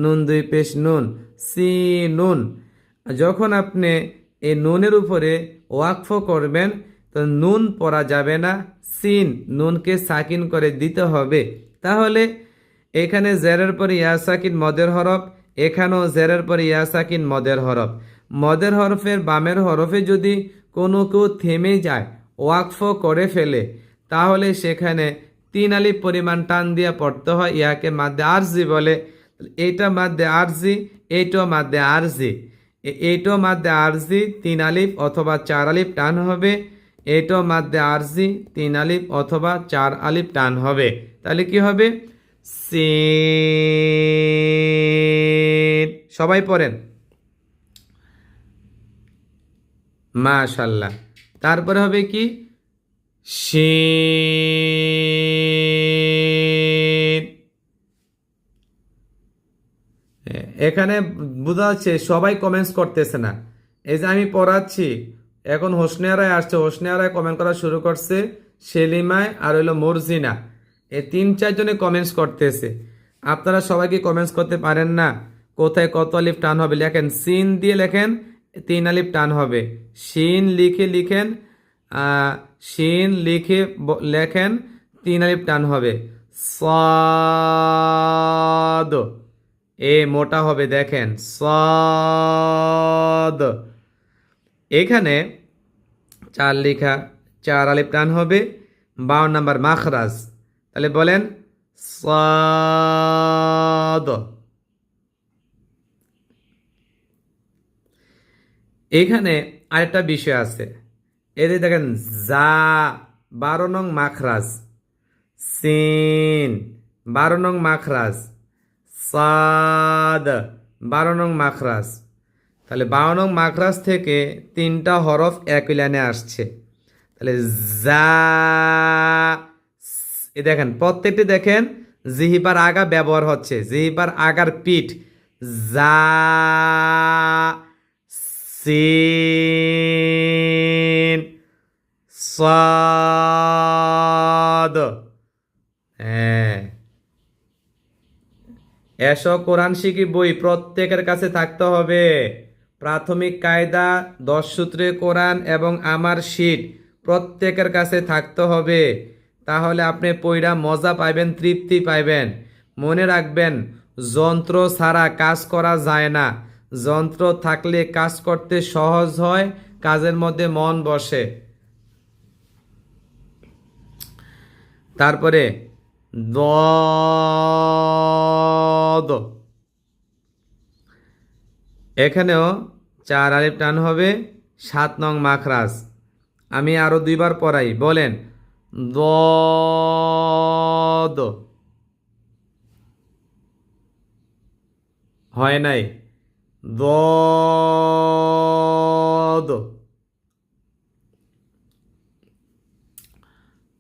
নুন 2 পেশ নুন, সি নুন। যখন আপনি এই নুনের উপরে ওয়াকফ করবেন, তো নুন পড়া যাবে না, সিন, নুনকে সাকিন করে দিতে হবে। তাহলে এখানে জেরের পরে ইয়া সাকিন মদের হরফ, এখানেও জেরের পরে ইয়া সাকিন মদের হরফ। মদের হরফের বামের হরফে যদি কোনো কেউ থেমে যায়, ওয়াকফ করে ফেলে, তাহলে সেখানে 3 আলিফ পরিমাণ টান দিয়ে পড়তে হয়। ইয়াকে মাদ্দে আরজি বলে। এইটা মাদ্দে আরজি, এইটাও মাদ্দে আরজি। এইটাও মাদ্দে আরজি 3 আলিফ অথবা 4 আলিফ টান হবে। এইটাও মাদ্দে আরজি 3 আলিফ অথবা 4 আলিফ টান হবে। তাহলে কি হবে? সিন। সবাই পড়েন মাশাল্লাহ। তারপরে হবে কি? শিন। এখানে বোঝা যাচ্ছে সবাই কমেন্টস করতেছে না। এই যে আমি পড়াচ্ছি, এখন হোসনিয়ারায় আসছে, হোসনিয়ারায় কমেন্ট করা শুরু করছে, সেলিমায় আর হইলো মর্জিনা। এই 3-4 জনে কমেন্টস করতেছে। আপনারা সবাই কি কমেন্টস করতে পারেন না? কোথায় কত আলিফ টান হবে লেখেন, সিন দিয়ে লেখেন, 3 আলিফ টান হবে। শিন লিখে লিখেন, শিন লিখে লেখেন, 3 আলিফ টান হবে। সাদ, এ মোটা হবে দেখেন, সাদ। এখানে 4 লেখা, 4 আলিফ টান হবে। 52 নাম্বার মাখরাজ। তাহলে বলেন সাদ। এখানে আরেকটা বিষয় আছে, এদের দেখেন যা 12 নং মাখরাজ, সিন 12 নং মাখরাজ, সাদ 12 নং মাখরাজ। তাহলে 12 নং মাখরাজ থেকে 3টা হরফ একই লাইনে আসছে। তাহলে যা, এ দেখেন প্রত্যেকটি দেখেন জিহিবার আগা ব্যবহার হচ্ছে, জিহিবার আগার পিঠ। যা, সিন, সাদ। হ্যাঁ, এসো কোরআন শিখি বই প্রত্যেকের কাছে থাকতে হবে। প্রাথমিক কায়দা, 10 সূত্রে কোরআন এবং আমার শীট প্রত্যেকের কাছে থাকতে হবে। তাহলে আপনি পইরা মজা পাইবেন, তৃপ্তি পাইবেন। মনে রাখবেন, যন্ত্র ছাড়া কাজ করা যায় না। যন্ত্র থাকলে কাজ করতে সহজ হয়, কাজের মধ্যে মন বসে। তারপরে দদ, এখানেও 4 আলিফ টান হবে, 7 নং মাখরাজ। আমি আরো 2বার পড়াই, বলেন দদ। হয় নাই, দদ।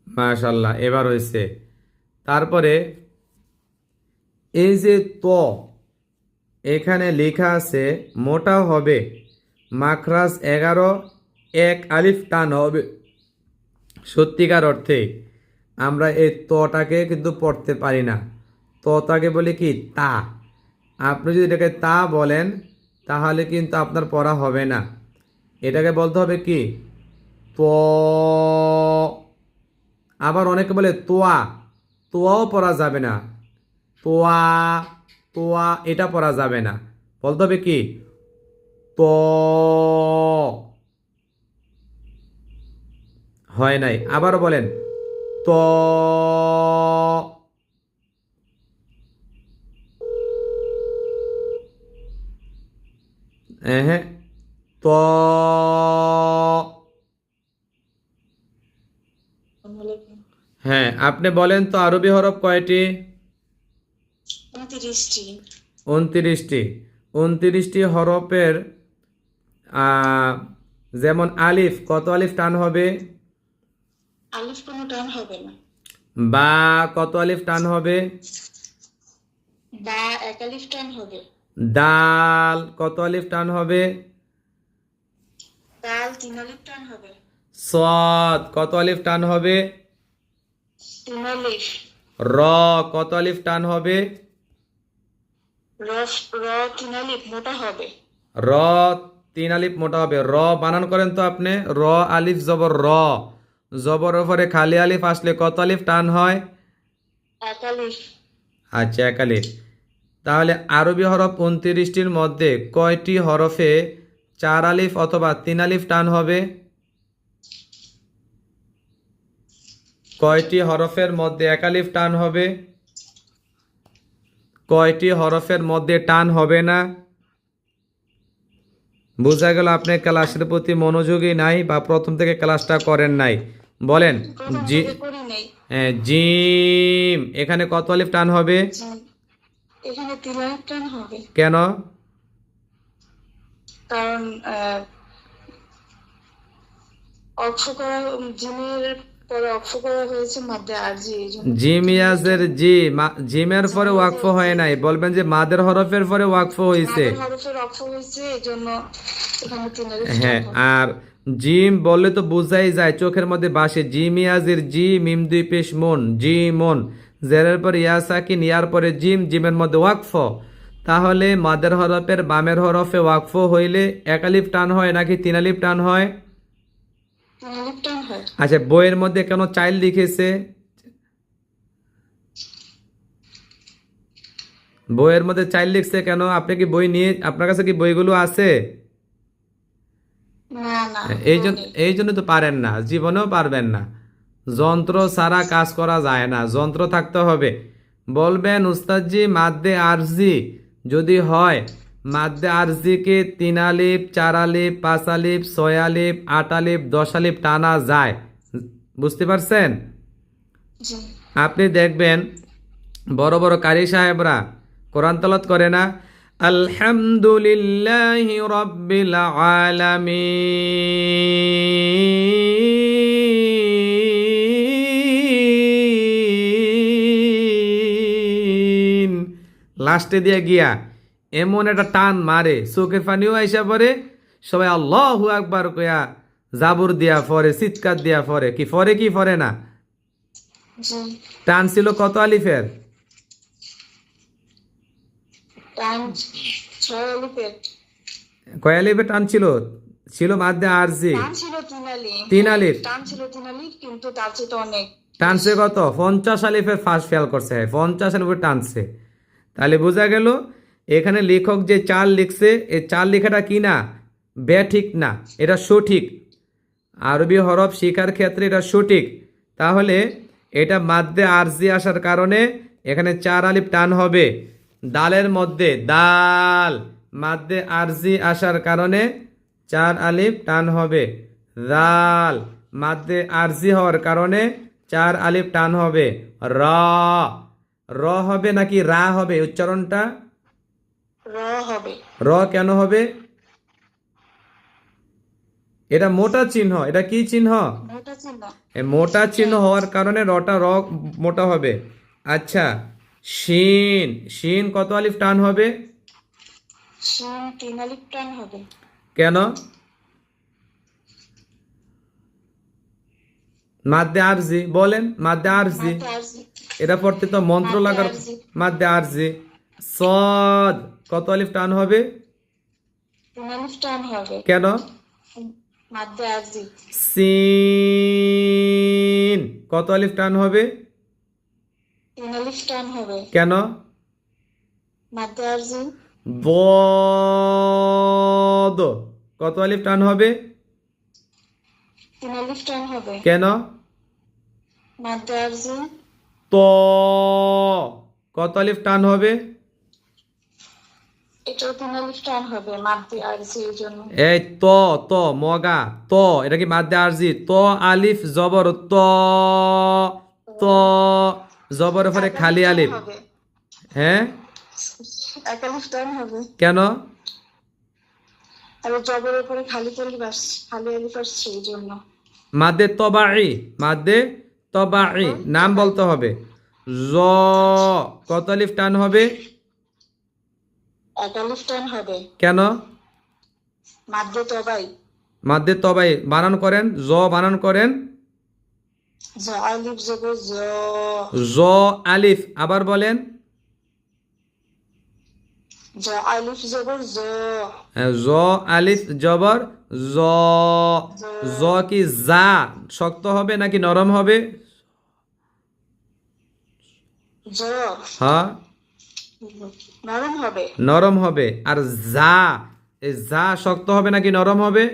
মাশাল্লাহ, এবার হয়েছে। তারপরে এই যে ত, এখানে লেখা আছে মোটা হবে, মাখরাজ 11, 1 আলিফ টান হবে সত্যিকার অর্থে। আমরা এই তটাকে কিন্তু পড়তে পারি না, তটাকে বলি কি তা। আপনি যদি এটাকে তা বলেন তাহলে কিন্তু আপনার পড়া হবে না, এটাকে বলতে হবে কি ত। আবার অনেকে বলে তোয়া, তোয়াও পড়া যাবে না, তোয়া, তোয়া এটা পড়া যাবে না, বলতে হবে কি ত। হয় নাই, আবারও বলেন ত। হ্যাঁ, ত। হ্যাঁ, আপনি বলেন তো আরবি হরফ কয়টি? 29টি। 29টি। 29টি হরফের যেমন আলিফ, কত আলিফ টান হবে? আলিফ কোনো টান হবে না। বা, কত আলিফ টান হবে? বা এক আলিফ টান হবে। দাল, কত আলিফ টান হবে? দাল 3 আলিফ টান হবে। সদ, কত আলিফ টান হবে? 3 আলিফ। র, কত আলিফ টান হবে? র 3 আলিফ মোটা হবে। র 3 আলিফ মোটা হবে। র বানান করেন তো আপনি, র আলিফ জবর র, জবর উপরে খালি আলিফ আসলে কত আলিফ টান হয়? 1 আলিফ। আচ্ছা, 1 আলিফ। তাহলে আরবি হরফ 29টির মধ্যে কয়টি হরফে 4 আলিফ অথবা 3 আলিফ টান হবে? কয়টি হরফের মধ্যে 1 আলিফ টান হবে? কয়টি হরফের মধ্যে টান হবে না? বোঝা গেল আপনি ক্লাসের প্রতি মনোযোগী নাই বা প্রথম থেকে ক্লাসটা করেন নাই। বলেন প্রথম জি। থেকে করি নাই। জিম, এখানে কত আলিফ টান হবে? এখানে 3 আলিফ টান হবে। কেন? কারণ অক্ষ করা, জিমের পরে অক্ষ করা হয়েছে মাদ্দে আরজি, এই জন্য জিমিয়াজের জি, জিমের পরে ওয়াকফ হয় নাই, বলবেন যে মাদের হরফের পরে ওয়াকফ হয়েছে। মাদের হরফের অক্ষ হয়েছে, এই জন্য এখানে 3 আলিফ টান হ্যাঁ, হবে। আর জিম বললে তো বোঝাই যায়, চোখের মধ্যে বাসে। জিমিয়াজের জি, মিম দুই পেশ মন, জি মন, জেরের পর ইয়া সাকিন, ইয়ার পরে জিম, জিমের মধ্যে ওয়াকফ। তাহলে মাদের হরফের বামের হরফে ওয়াকফ হইলে 1 আলিফ টান হয় নাকি 3 আলিফ টান হয়? 3 আলিফ টান হয়। আচ্ছা, বইয়ের মধ্যে কেন চাইল্ড লিখেছে? বইয়ের মধ্যে চাইল্ড লিখছে কেন? আপনি কি বই নিয়ে, আপনার কাছে কি বইগুলো আছে? না না, এই জন্য তো পারেন না, জীবনেও পারবেন না। যন্ত্র ছাড়া কাজ করা যায় না, যন্ত্র থাকতে হবে। বলবেন উস্তাদজি মাদ্দে আরজি যদি হয়, মাদ্দে আরজিকে 3 আলিফ, 4 আলিফ, 5 আলিফ, 6 আলিফ, 8 আলিফ, 10 আলিফ টানা যায়। বুঝতে পারছেন? জি। আপনি দেখবেন বড় বড় কারি সাহেবরা কোরআন তেলাওয়াত করে না, আলহামদুলিল্লাহি রাব্বিল আলামিন, লাস্টে দিয়ে গিয়া এমন একটা টান মারে, চোখের পানিও আইসা পড়ে, সবাই আল্লাহু আকবার কয়া জাবুর দিয়া পড়ে, চিৎকার দিয়া পড়ে। কি পড়ে কি পড়ে না? জি। টান ছিল কত আলিফের? টান 6 আলিফের। কয় আলিফের টান ছিল? ছিল মাদ্দে আরজি টান ছিল 3 আলিফ। 3 আলিফ। টান ছিল 3 আলিফ, কিন্তু তার চেয়ে তো অনেক টানছে কত? 50 আলিফের ফার্স্ট ফেল করছে, 50 আলিফের টানছে। তাহলে বোঝা গেল এখানে লেখক যে 4 লিখছে, এই 4 লেখাটা কি না ঠিক না, এটা সঠিক। আরবি হরফ শেখার ক্ষেত্রে এটা সঠিক। তাহলে এটা মাদ্দে আরজি আসার কারণে এখানে 4 আলিফ টান হবে। দালের মধ্যে দাল, মাদ্দে আরজি আসার কারণে 4 আলিফ টান হবে। দাল, মাদ্দে আরজি হওয়ার কারণে 4 আলিফ টান হবে। র, র হবে নাকি রা হবে উচ্চারণটা? র হবে। র কেন হবে? এটা মোটা চিহ্ন। এটা কি চিহ্ন? মোটা চিহ্ন। এই মোটা চিহ্ন হওয়ার কারণে রটা র মোটা হবে। আচ্ছা, শিন, শিন কত আলিফ টান হবে? শিন 3 আলিফ টান হবে। কেন? মাদ্দে আরজি বলেন, মাদ্দে আরজি। মাদ্দে আরজি। এটা পড়তে তো মন্ত্র মাদ্দে লাগার। আরজি। মাদ্দে আরজি। সদ কত আলিফ টান হবে? 3 আলিফ টান হবে। কেন? মাদ্দে আরজি। সিন কত আলিফ টান হবে? 3 আলিফ টান হবে। কেন? মাদ্দে আরজি। বদ কত আলিফ টান হবে? 3 আলিফ টান হবে। কেন? মাদ্দে আরজি। ত কত আলিফ টান হবে? এটাও 3 আলিফ টান হবে, মাদ্দে আরজি এর জন্য। এই ত মগা ত, এটা কি মাদ্দে আরজি? ত আলিফ জবর ত, ত জবর পরে 1 আলিফ খালি টান আলিফ। হবে। হ্যাঁ 1 আলিফ টান হবে। কেন? আর জবরের উপরে খালি আলিফ আসছে, খালি আলিফ আসছে এই জন্য। মাদ্দে তবাই, মাদ্দে তবাই নাম তবাই। বলতে হবে। জ কত আলিফ টান হবে? 1 আলিফ টান হবে। কেন? মাদ্দে তবাই। মাদ্দে তবাই বানান করেন, জ বানান করেন। জ আলিফ জবর জ। জ আলিফ আবার বলেন। জ আলিফ জবর জ। জ আলিফ জবর জ। জ। জ কি যা শক্ত হবে নাকি নরম হবে? জ হ্যাঁ নরম হবে। নরম হবে। আর যা, এই যা শক্ত হবে নাকি নরম হবে?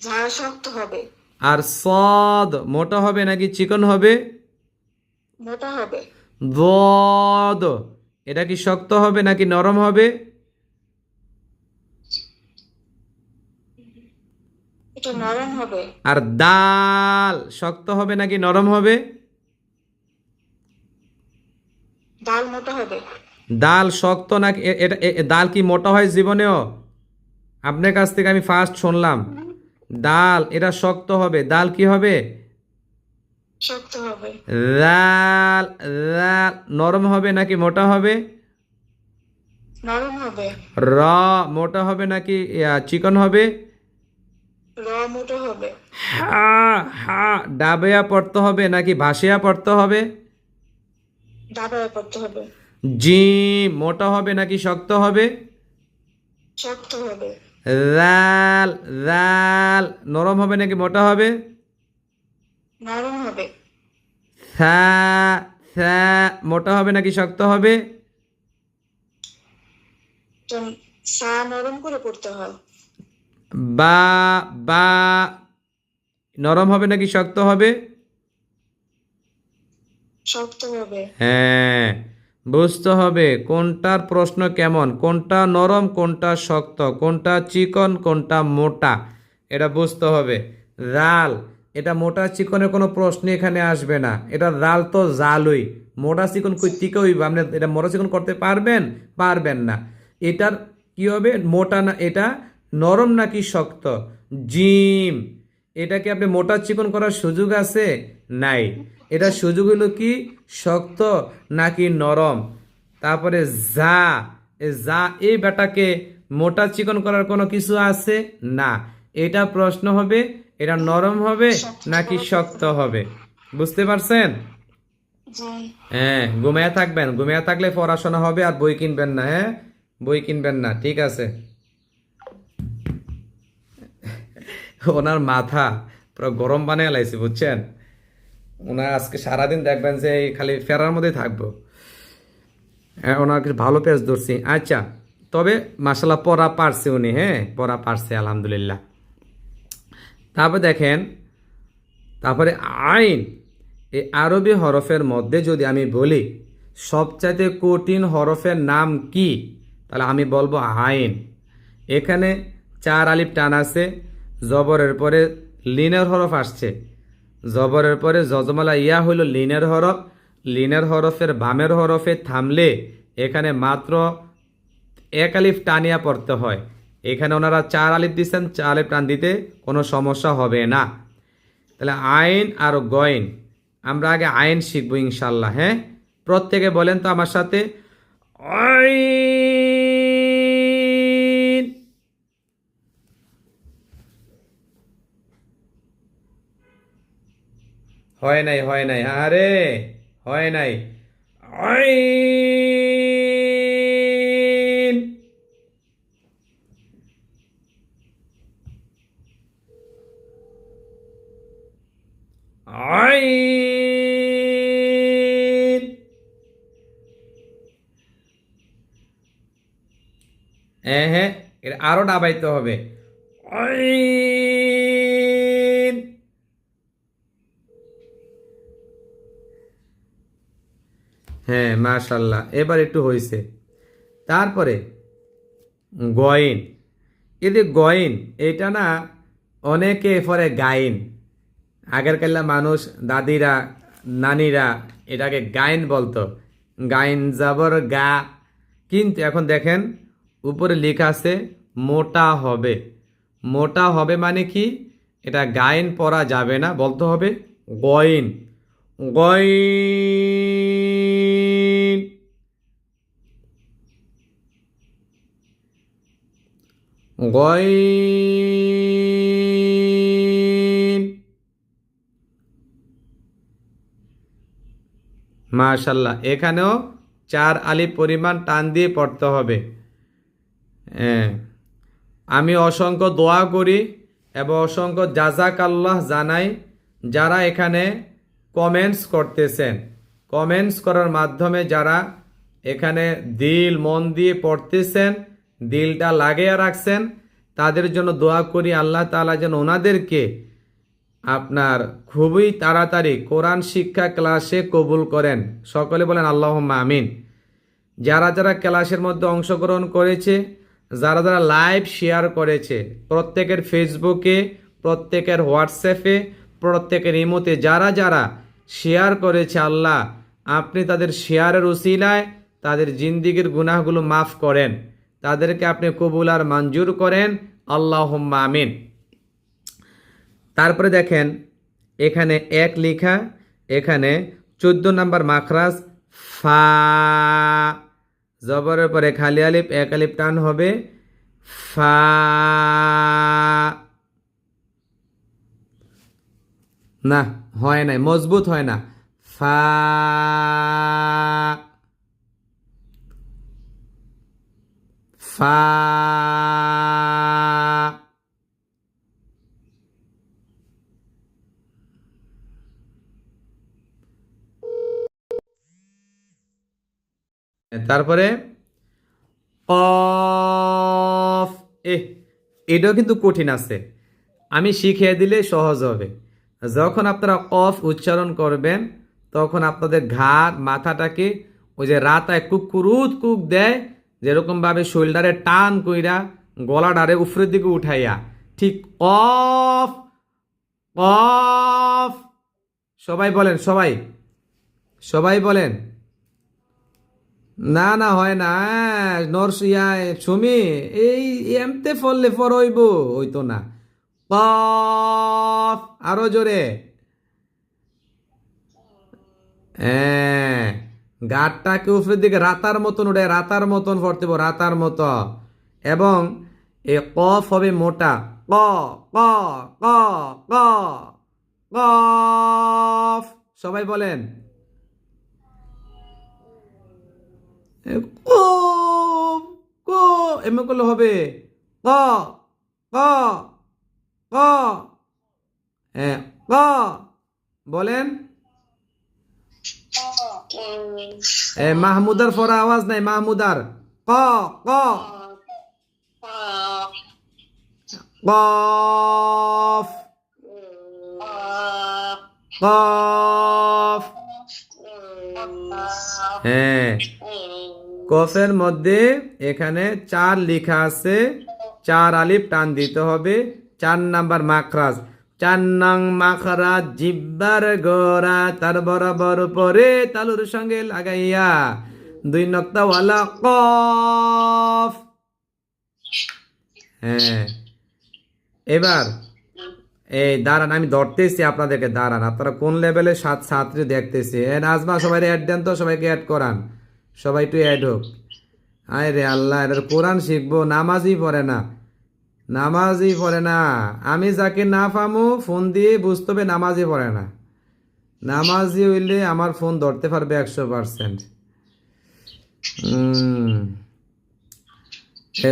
ঝা শক্ত হবে। আর সদ মোটা হবে নাকি চিকন হবে? মোটা হবে। দদ এটা কি শক্ত হবে নাকি নরম হবে? এটা নরম হবে। আর দাল শক্ত হবে নাকি নরম হবে? ডাল মোটা হবে। দাল শক্ত নাকি এটা দাল কি মোটা হয় জীবনেও? আপনার কাছ থেকে আমি ফার্স্ট শুনলাম ডাল এটা শক্ত হবে। দাল কি হবে? শক্ত হবে। দাল, দাল নরম হবে নাকি মোটা হবে? নরম হবে। র মোটা হবে নাকি চিকন হবে? র মোটা হবে। হা হা ডাবেয়া পড়তে হবে নাকি ভাসিয়া পড়তে হবে? ডাবায় পড়তে হবে। জিম মোটা হবে নাকি শক্ত হবে? শক্ত হবে। লাল, লাল নরম হবে নাকি মোটা হবে? নরম হবে। সা, সা মোটা হবে নাকি শক্ত হবে? এটা সা নরম করে পড়তে হয়। বা, বা নরম হবে নাকি শক্ত হবে? শক্ত হবে। হ্যাঁ বুঝতে হবে কোনটার প্রশ্ন কেমন, কোনটা নরম কোনটা শক্ত, কোনটা চিকন কোনটা মোটা, এটা বুঝতে হবে। রাল এটা মোটা চিকনের কোনো প্রশ্ন এখানে আসবে না। এটা রাল তো জালই, মোটা চিকন কই থেকে হইব? আপনি এটা মোটা চিকন করতে পারবেন? পারবেন না। এটার কি হবে? মোটা না, এটা নরম নাকি শক্ত? জিম এটা কি আপনি মোটা চিকন করার সুযোগ আছে? নাই। এটা সুযোগ হলো কি শক্ত নাকি নরম। তারপরে যা, যা এই বেটাকে মোটা চিকন করার কোনো কিছু আছে না। এটা প্রশ্ন হবে এটা নরম হবে নাকি শক্ত হবে। বুঝতে পারছেন? জি। হ্যাঁ ঘুমিয়ে থাকবেন, ঘুমিয়ে থাকলে পড়াশোনা হবে। আর বই কিনবেন না, হ্যাঁ বই কিনবেন না, ঠিক আছে? ওনার মাথা পুরো গরম বানিয়ে লাইছে বুঝছেন। ওনার আজকে সারাদিন দেখবেন যে এই খালি ফেরার মধ্যেই থাকবো। হ্যাঁ ওনার কিছু ভালো পেজ ধরছি। আচ্ছা তবে মাসাল্লাহ পড়া পারছে উনি, হ্যাঁ পড়া পারছে আলহামদুলিল্লাহ। তারপর দেখেন, তারপরে আইন এই আরবি হরফের মধ্যে যদি আমি বলি সবচাইতে কঠিন হরফের নাম কি, তাহলে আমি বলবো আইন। এখানে 4 আলিফ টান আছে, জবরের পরে লিনের হরফ আসছে, জবরের পরে জজমালা ইয়া হইল লিনের হরফ। লিনের হরফের বামের হরফে থামলে এখানে মাত্র 1 আলিফ টানিয়া পড়তে হয়। এখানে ওনারা 4 আলিফ দিচ্ছেন, 4 আলিফ টান দিতে কোনো সমস্যা হবে না। তাহলে আইন আর গয়েন, আমরা আগে আইন শিখবো ইনশাল্লাহ। হ্যাঁ প্রত্যেকে বলেন তো আমার সাথে, আইন। হয় নাই, হয় নাই, আরে হয় নাই। আইন। আইন। হ্যাঁ হ্যাঁ, এটা আরো ডাবাইতে হবে। আইন। হ্যাঁ, মাশাল্লাহ, এবার একটু হয়েছে। তারপরে গয়েন। এই যে গয়েন, এটা না অনেকে পরে গাইন। আগের কাল্লা মানুষ, দাদিরা, নানিরা এটাকে গাইন বলতো। গাইন যাবর গা। কিন্তু এখন দেখেন উপরে লেখা আছে মোটা হবে। মোটা হবে মানে কি? এটা গাইন পরা যাবে না, বলতে হবে গইন। গইন। গইন। মাশাল্লাহ, এখানেও 4 আলিফ পরিমাণ টান দিয়ে পড়তে হবে। হ্যাঁ, আমি অসংখ্য দোয়া করি এবং অসংখ্য জাযাকাল্লাহ জানাই যারা এখানে কমেন্টস করতেছেন। কমেন্টস করার মাধ্যমে যারা এখানে দিল মন দিয়ে পড়তেছেন, দিলটা লাগিয়ে রাখছেন, তাদের জন্য দোয়া করি আল্লাহ তাআলা যেন ওনাদেরকে আপনার খুবই তাড়াতাড়ি কোরআন শিক্ষা ক্লাসে কবুল করেন। সকলে বলেন আল্লাহুম্মা আমিন। যারা যারা ক্লাসের মধ্যে অংশগ্রহণ করেছে, যারা যারা লাইভ শেয়ার করেছে, প্রত্যেকের ফেসবুকে, প্রত্যেকের হোয়াটসঅ্যাপে, প্রত্যেকের ইমোতে যারা যারা শেয়ার করেছে, আল্লাহ আপনি তাদের শেয়ারের উসিলায় তাদের জিন্দিগির গুনাহগুলো মাফ করেন, তাদেরকে আপনি কবুল আর মঞ্জুর করেন। আল্লাহুম্মা আমিন। তারপরে দেখেন এখানে এক লেখা, এখানে 14 নম্বর মাখরাজ ফা। জবরের পরে খালি আলিফ, এক আলিফ টান হবে, ফা। না, হয় নাই, মজবুত হয় না। ফা। ফা। তারপরে কফ। এটাও কিন্তু কঠিন আছে, আমি শিখিয়ে দিলে সহজ হবে। যখন আপনারা কফ উচ্চারণ করবেন তখন আপনাদের ঘাড় মাথাটাকে ওই যে রাতায় কুকুরুত কুক দেয়, যেরকমভাবে শোল্ডারে টান কইরা গলাটারে উপরের দিকে উঠাইয়া, ঠিক কফ। কফ। সবাই বলেন, সবাই সবাই বলেন। না না, হয় না, নরসিয়ায় সুমি এই এমতে ফললে ফর হইব, হইতো না। কফ। আরো জোরে। হ্যাঁ, গাঢ়টাকে উপরের দিকে রাতার মতন উঠে, রাতার মতন পড়তে হবে, রাতার মতো। এবং এ কফ হবে মোটা। ক। ক। ক। ক। কফ। সবাই বলেন। ক। ক। এমন করলে হবে। ক। ক। ক। হ্যাঁ, ক। বলেন। মাহমুদার ফরা আওয়াজ নাই, মাহমুদার। ক। ক। কফ। কফ। হ্যাঁ, কফের মধ্যে এখানে 4 লেখা আছে, 4 আলিফ টান দিতে হবে। 4 নাম্বার মাখরাজ। 4 নং মাখরাজ জিব্বার গোড়া তার বরাবর পরে তালুর সঙ্গে লাগাইয়া 2 নক্তাওয়ালা কফ। হ্যাঁ, এবার এই দাঁড়ান, আমি ধরতেছি আপনাদেরকে, দাঁড়ান, আপনারা কোন লেভেলে ছাত্রী দেখতেছি। নাজমা, সবাই অ্যাড দেন তো, সবাইকে অ্যাড করান, সবাই একটু অ্যাড হোক। আয় রে আল্লাহ, এর কোরআন শিখবো, নামাজই পড়ে না, নামাজই পড়ে না। আমি যাকে না পামু ফোন দিয়ে বুঝতে হবে নামাজই পড়ে না। নামাজি হইলে আমার ফোন ধরতে পারবে 100%।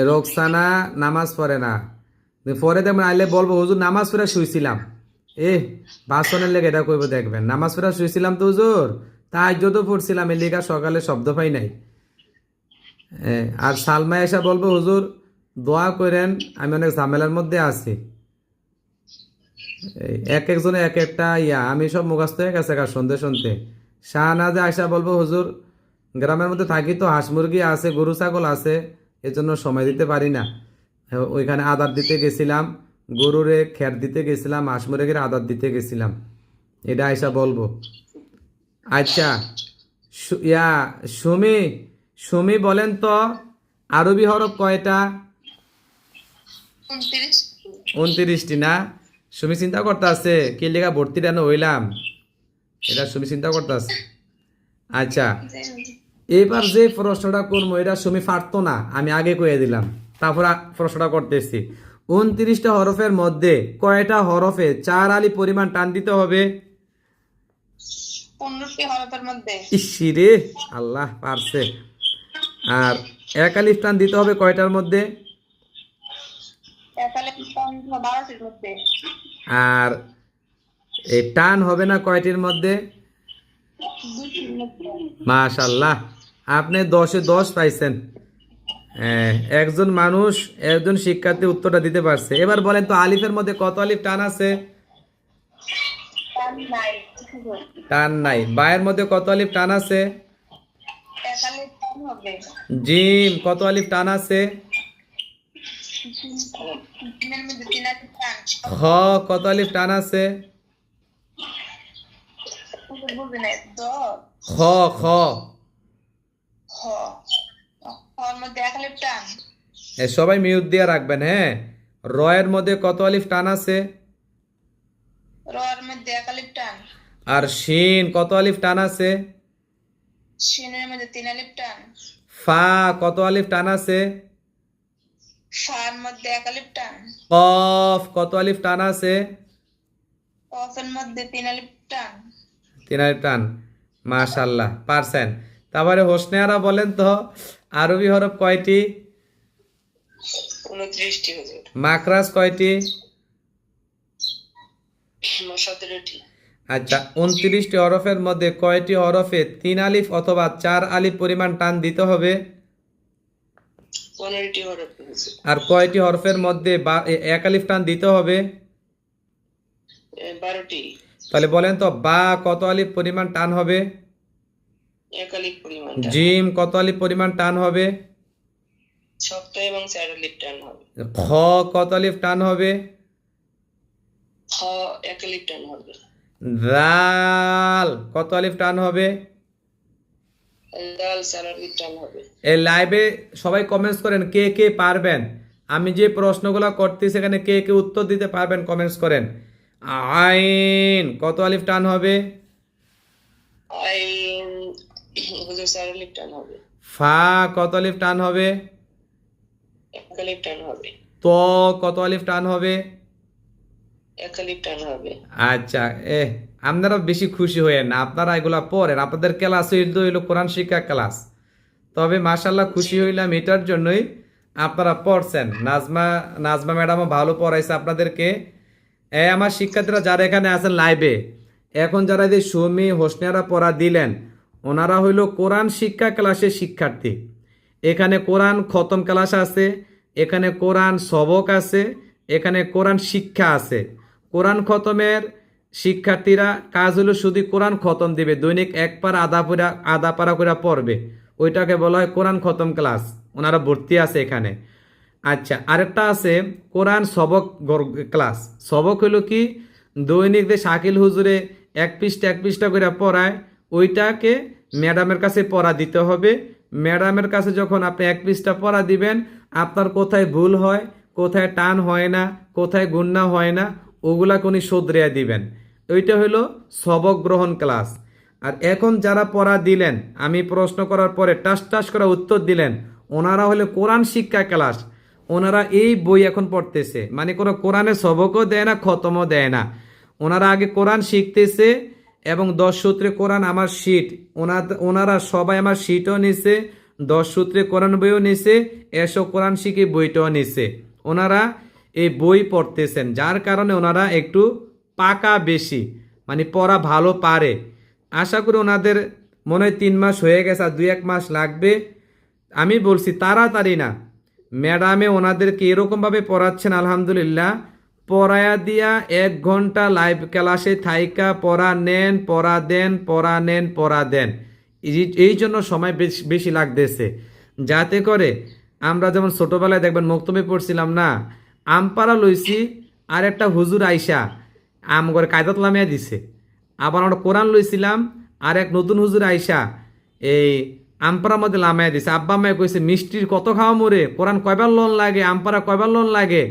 রোকসানা নামাজ পড়ে না, পরে দেখবেন আইলে বলবো হুজুর নামাজ পড়ে শুইছিলাম। এ বাসনের লেগে এটা কইব, দেখবেন নামাজ পড়ে শুইছিলাম তো হুজুর, তাহাজ্জুদও পড়ছিলাম, এর লিগা সকালে শব্দ পাই নাই। আর সালমা এসা বলবো হুজুর দোয়া করেন, আমি অনেক ঝামেলার মধ্যে আছি। এক একজনে এক একটা আমি সব মুখস্থ হয়ে গেছে শুনতে শুনতে। শাহনাজে আয়সা বলবো হুজুর গ্রামের মধ্যে থাকি তো, হাঁস মুরগি আছে, গরু ছাগল আছে, এজন্য সময় দিতে পারি না। ওইখানে আদার দিতে গেছিলাম, গরুরে খের দিতে গেছিলাম, হাঁস মুরগির আদার দিতে গেছিলাম, এটা আয়সা বলবো। আচ্ছা সুমি, সুমি বলেন তো আরবি হরফ কয়টা? 29টি না? সুমি চিন্তা করতে আছে কি লেখা ভর্তি দেন হইলাম, এটা সুমি চিন্তা করতে আছে। আচ্ছা এবার যে প্রশ্নটা করবো এটা সুমি পারতো না, আমি আগে কয়ে দিলাম, তারপর প্রশ্নটা করতেছি। 29টা হরফের মধ্যে কয়টা হরফে 4 আলিফ পরিমাণ টান দিতে হবে? 15টি হরফের মধ্যে। ইসিরে আল্লাহ পারছে। আর 1 আলিফ টান দিতে হবে কয়টার মধ্যে? 1 আলিফ টান 12টির মধ্যে। আর এই টান হবে না কয়টির মধ্যে? 2টির মধ্যে। মাশাআল্লাহ, আপনি 10-এ 10 পাইছেন। একজন মানুষ, একজন শিক্ষার্থী উত্তরটা দিতে পারছে। এবার বলেন তো আলিফের মধ্যে কত আলিফ টান আছে? টান নাই। টান নাই। বায়ের মধ্যে কত আলিফ টান আছে? 1 আলিফ টান হবে। জিম কত আলিফ টান আছে? জিমের মধ্যে 3 আলিফ টান। খ কত আলিফ টান আছে? বুঝি নাই। খ খ খ ওর মধ্যে 1 আলিফ টান। সবাই মিউট দিয়ে রাখবেন। হ্যাঁ, র এর মধ্যে কত আলিফ টান আছে? র এর মধ্যে 1 আলিফ টান। আর শিন কত আলিফ টান আছে? শিনের মধ্যে 3 আলিফ টান। ফা কত আলিফ টান আছে? ফার মধ্যে 1 আলিফ টান। কফ কত আলিফ টান আছে? কফের মধ্যে 3 আলিফ টান। 3 আলিফ টান। মাশাআল্লাহ পারছেন। তারপরে হোসনেয়ারা বলেন তো আরবি হরফ কয়টি? 29টি হুজুর। মাকরাজ কয়টি? 17টি। আচ্ছা 29টি হরফের মধ্যে কয়টি হরফে 3 আলিফ অথবা 4 আলিফ পরিমাণ টান দিতে হবে? 15টি হরফ হুজুর। আর কয়টি হরফের মধ্যে 1 আলিফ টান দিতে হবে? 12টি। তাহলে বলেন তো বা কত আলিফ পরিমাণ টান হবে? 1 আলিফ পরিমাণ। জিম কত আলিফ পরিমাণ টান হবে? 7 এবং 4 আলিফ টান হবে। খ কত আলিফ টান হবে? খ 1 আলিফ টান হবে। দাল কত আলিফ টান হবে? দাল 4 আলিফ টান হবে। এই লাইভে সবাই কমেন্টস করেন কে কে পারবেন। আমি যে প্রশ্নগুলো করতেছি সেখানে কে কে উত্তর দিতে পারবেন কমেন্টস করেন। আইন কত আলিফ টান হবে? আইন হুজুর 4 আলিফ টান হবে। ফা কত আলিফ টান হবে? 1 আলিফ টান হবে। ত কত আলিফ টান হবে? 1 আলিফ টান হবে। আচ্ছা আপনারা বেশি খুশি হয়েন না, আপনারা এগুলা পড়েন, আপনাদের ক্লাস হইলো কোরআন শিক্ষা ক্লাস। তবে মাশাআল্লাহ খুশি হইলাম এটার জন্যই আপনারা পড়ছেন। নাজমা ম্যাডামও ভালো পড়াইছে আপনাদেরকে। আমার শিক্ষার্থীরা যারা এখানে আছেন লাইভে, এখন যারা যে সুমি হোসনিয়ারা পড়া দিলেন, ওনারা হইল কোরআন শিক্ষা ক্লাসের শিক্ষার্থী। এখানে কোরআন খতম ক্লাস আছে, এখানে কোরআন সবক আছে, এখানে কোরআন শিক্ষা আছে। কোরআন খতমের শিক্ষার্থীরা কাজ হলো শুধু কোরআন খতম দিবে, দৈনিক 1 পারা আধা পারা করে পড়বে, ওইটাকে বলা হয় কোরআন খতম ক্লাস। ওনারা ভর্তি আছে এখানে। আচ্ছা আরেকটা আছে কোরআন সবক ক্লাস। সবক হলো কি, দৈনিক যে শাকিল হুজুরে 1 পৃষ্ঠা করে পড়ায়, ওইটাকে ম্যাডামের কাছে পড়া দিতে হবে। ম্যাডামের কাছে যখন আপনি 1 পৃষ্ঠা পড়া দিবেন, আপনার কোথায় ভুল হয়, কোথায় টান হয় না, কোথায় গুণনা হয় না, ওগুলাকে উনি শুধরিয়ে দিবেন। ওইটা হলো সবক গ্রহণ ক্লাস। আর এখন যারা পড়া দিলেন, আমি প্রশ্ন করার পরে টাস করে উত্তর দিলেন, ওনারা হলো কোরআন শিক্ষা ক্লাস। ওনারা এই বই এখন পড়তেছে, মানে কোনো কোরআনের সবকও দেয় না, খতমও দেয় না। ওনারা আগে কোরআন শিখতেছে, এবং 10 সূত্রে কোরআন আমার শীট, ওনারা সবাই আমার শীটও নিছে, 10 সূত্রে কোরআন বইও নিছে, এসো কোরআন শিখি বইটাও নিছে। ওনারা এই বই পড়তেছেন, যার কারণে ওনারা একটু পাকা বেশি, মানে পড়া ভালো পারে। আশা করি ওনাদের মনে হয় 3 মাস হয়ে গেছে, আর 2-1 মাস লাগবে। আমি বলছি তাড়াতাড়ি না, ম্যাডামে ওনাদেরকে এরকমভাবে পড়াচ্ছেন আলহামদুলিল্লাহ, পড়ায়া দিয়া 1 ঘন্টা লাইভ ক্লাসে থাইকা পড়া নেন, পড়া দেন, পড়া নেন, পড়া দেন। এই জন্য সময় বেশি লাগতেছে, যাতে করে আমরা যেমন ছোটোবেলায় দেখবেন মক্তবে পড়ছিলাম না, আমপাড়া লইছি, আর একটা হুজুর আইসা আম করে কায়দাত লামিয়া দিছে। আবার আমরা কোরআন লইছিলাম, আর এক নতুন হুজুর আইসা এই আমপাড়ার মধ্যে লামাইয়া দিছে। আব্বা আম্মায় কইছে মিষ্টির কত খাওয়া মোরে, কোরআন কয়বার লোন লাগে, আমপাড়া কয়বার লোন লাগে।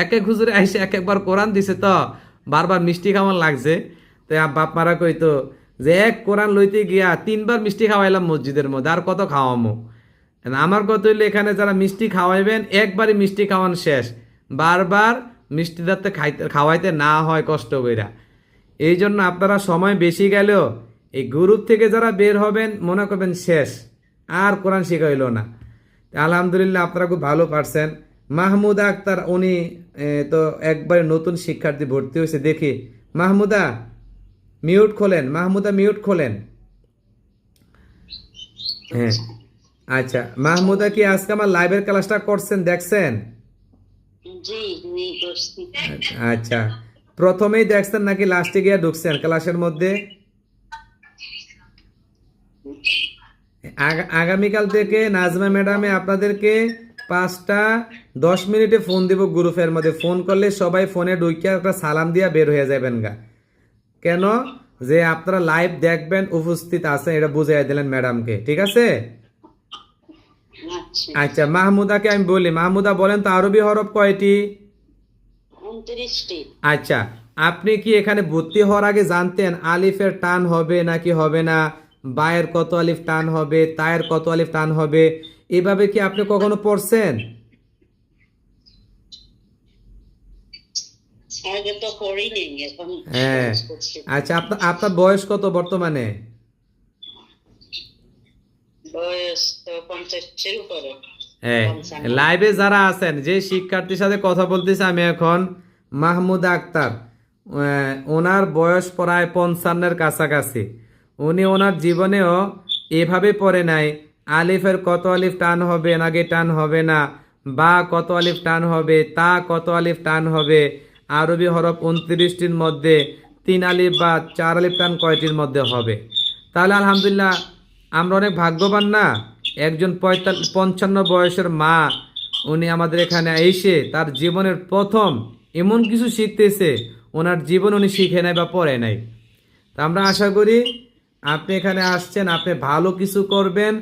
এক এক হুজুরে আইসে এক একবার কোরআন দিছে, তো বারবার মিষ্টি খাওয়ান লাগছে। তো বাপ মারা কইতো যে এক কোরআন লইতে গিয়া 3বার মিষ্টি খাওয়াইলাম মসজিদের মধ্যে, আর কত খাওয়ামো। আমার কথা হইলে এখানে যারা মিষ্টি খাওয়াইবেন, একবারই মিষ্টি খাওয়ান শেষ, বারবার মিষ্টি যাতে খাওয়াইতে না হয় কষ্ট কইরা। এই জন্য আপনারা সময় বেশি গেলেও এই গ্রুপ থেকে যারা বের হবেন মনে করবেন শেষ, আর কোরআন শেখা হইল না। আলহামদুলিল্লাহ আপনারা খুব ভালো পারছেন। মাহমুদা আক্তার উনি তো একবারে নতুন শিক্ষার্থী ভর্তি হয়েছে, দেখি মাহমুদা মিউট খোলেন, মাহমুদা মিউট খোলেন। হ্যাঁ আচ্ছা, মাহমুদা কি আজকে আমার লাইভের ক্লাসটা করছেন, দেখছেন? আচ্ছা, প্রথমেই দেখছেন নাকি লাস্টে গিয়ে ঢুকছেন ক্লাসের মধ্যে? আগামীকাল থেকে নাজমা ম্যাডামে আপনাদেরকে 5টা 10 মিনিটে ফোন দিব গ্রুপের মধ্যে। ফোন করলে সবাই ফোনে ঢুকে একটা সালাম দিয়া বের হয়ে যাবেন গা। কেন যে আপনারা লাইভ দেখবেন, উপস্থিত আছেন, এটা বুঝাই দিলেন ম্যাডামকে, ঠিক আছে? আচ্ছা, মাহমুদাকে আমি বলি, মাহমুদা বলেন তো আরবি হরফ কয়টি? 29টি। আচ্ছা, আপনি কি এখানে ভর্তি হওয়ার আগে জানতেন আলিফের টান হবে নাকি হবে না, বায়ের কত আলিফ টান হবে, তায়ের কত আলিফ টান হবে, এভাবে কি আপনি কখনো পড়ছেন? আগে তো করিনি, এখন হ্যাঁ। করছি। আচ্ছা, আপনার বয়স কত বর্তমানে? বয়স তো 50-এর উপরে। হ্যাঁ, লাইভে যারা আছেন, যে শিক্ষার্থীর সাথে কথা বলতেছি আমি এখন, মাহমুদা আক্তার, ওনার বয়স প্রায় 55-এর কাছাকাছি। উনি ওনার জীবনেও এভাবে পড়ে নাই আলিফের কত আলিফ টান হবে নাকি টান হবে না, বা কত আলিফ টান হবে, তা কত আলিফ টান হবে, আরবি হরফ 29টির মধ্যে 3 আলিফ বা 4 আলিফ টান কয়টির মধ্যে হবে। তাহলে আলহামদুলিল্লাহ আমরা অনেক ভাগ্যবান না, একজন 55 বয়সের মা উনি আমাদের এখানে এসে তার জীবনের প্রথম এমন কিছু শিখতেছে, ওনার জীবন উনি শিখে নাই বা পড়ে নাই। তা আমরা আশা করি আপনি এখানে আসছেন, আপনি ভালো কিছু করবেন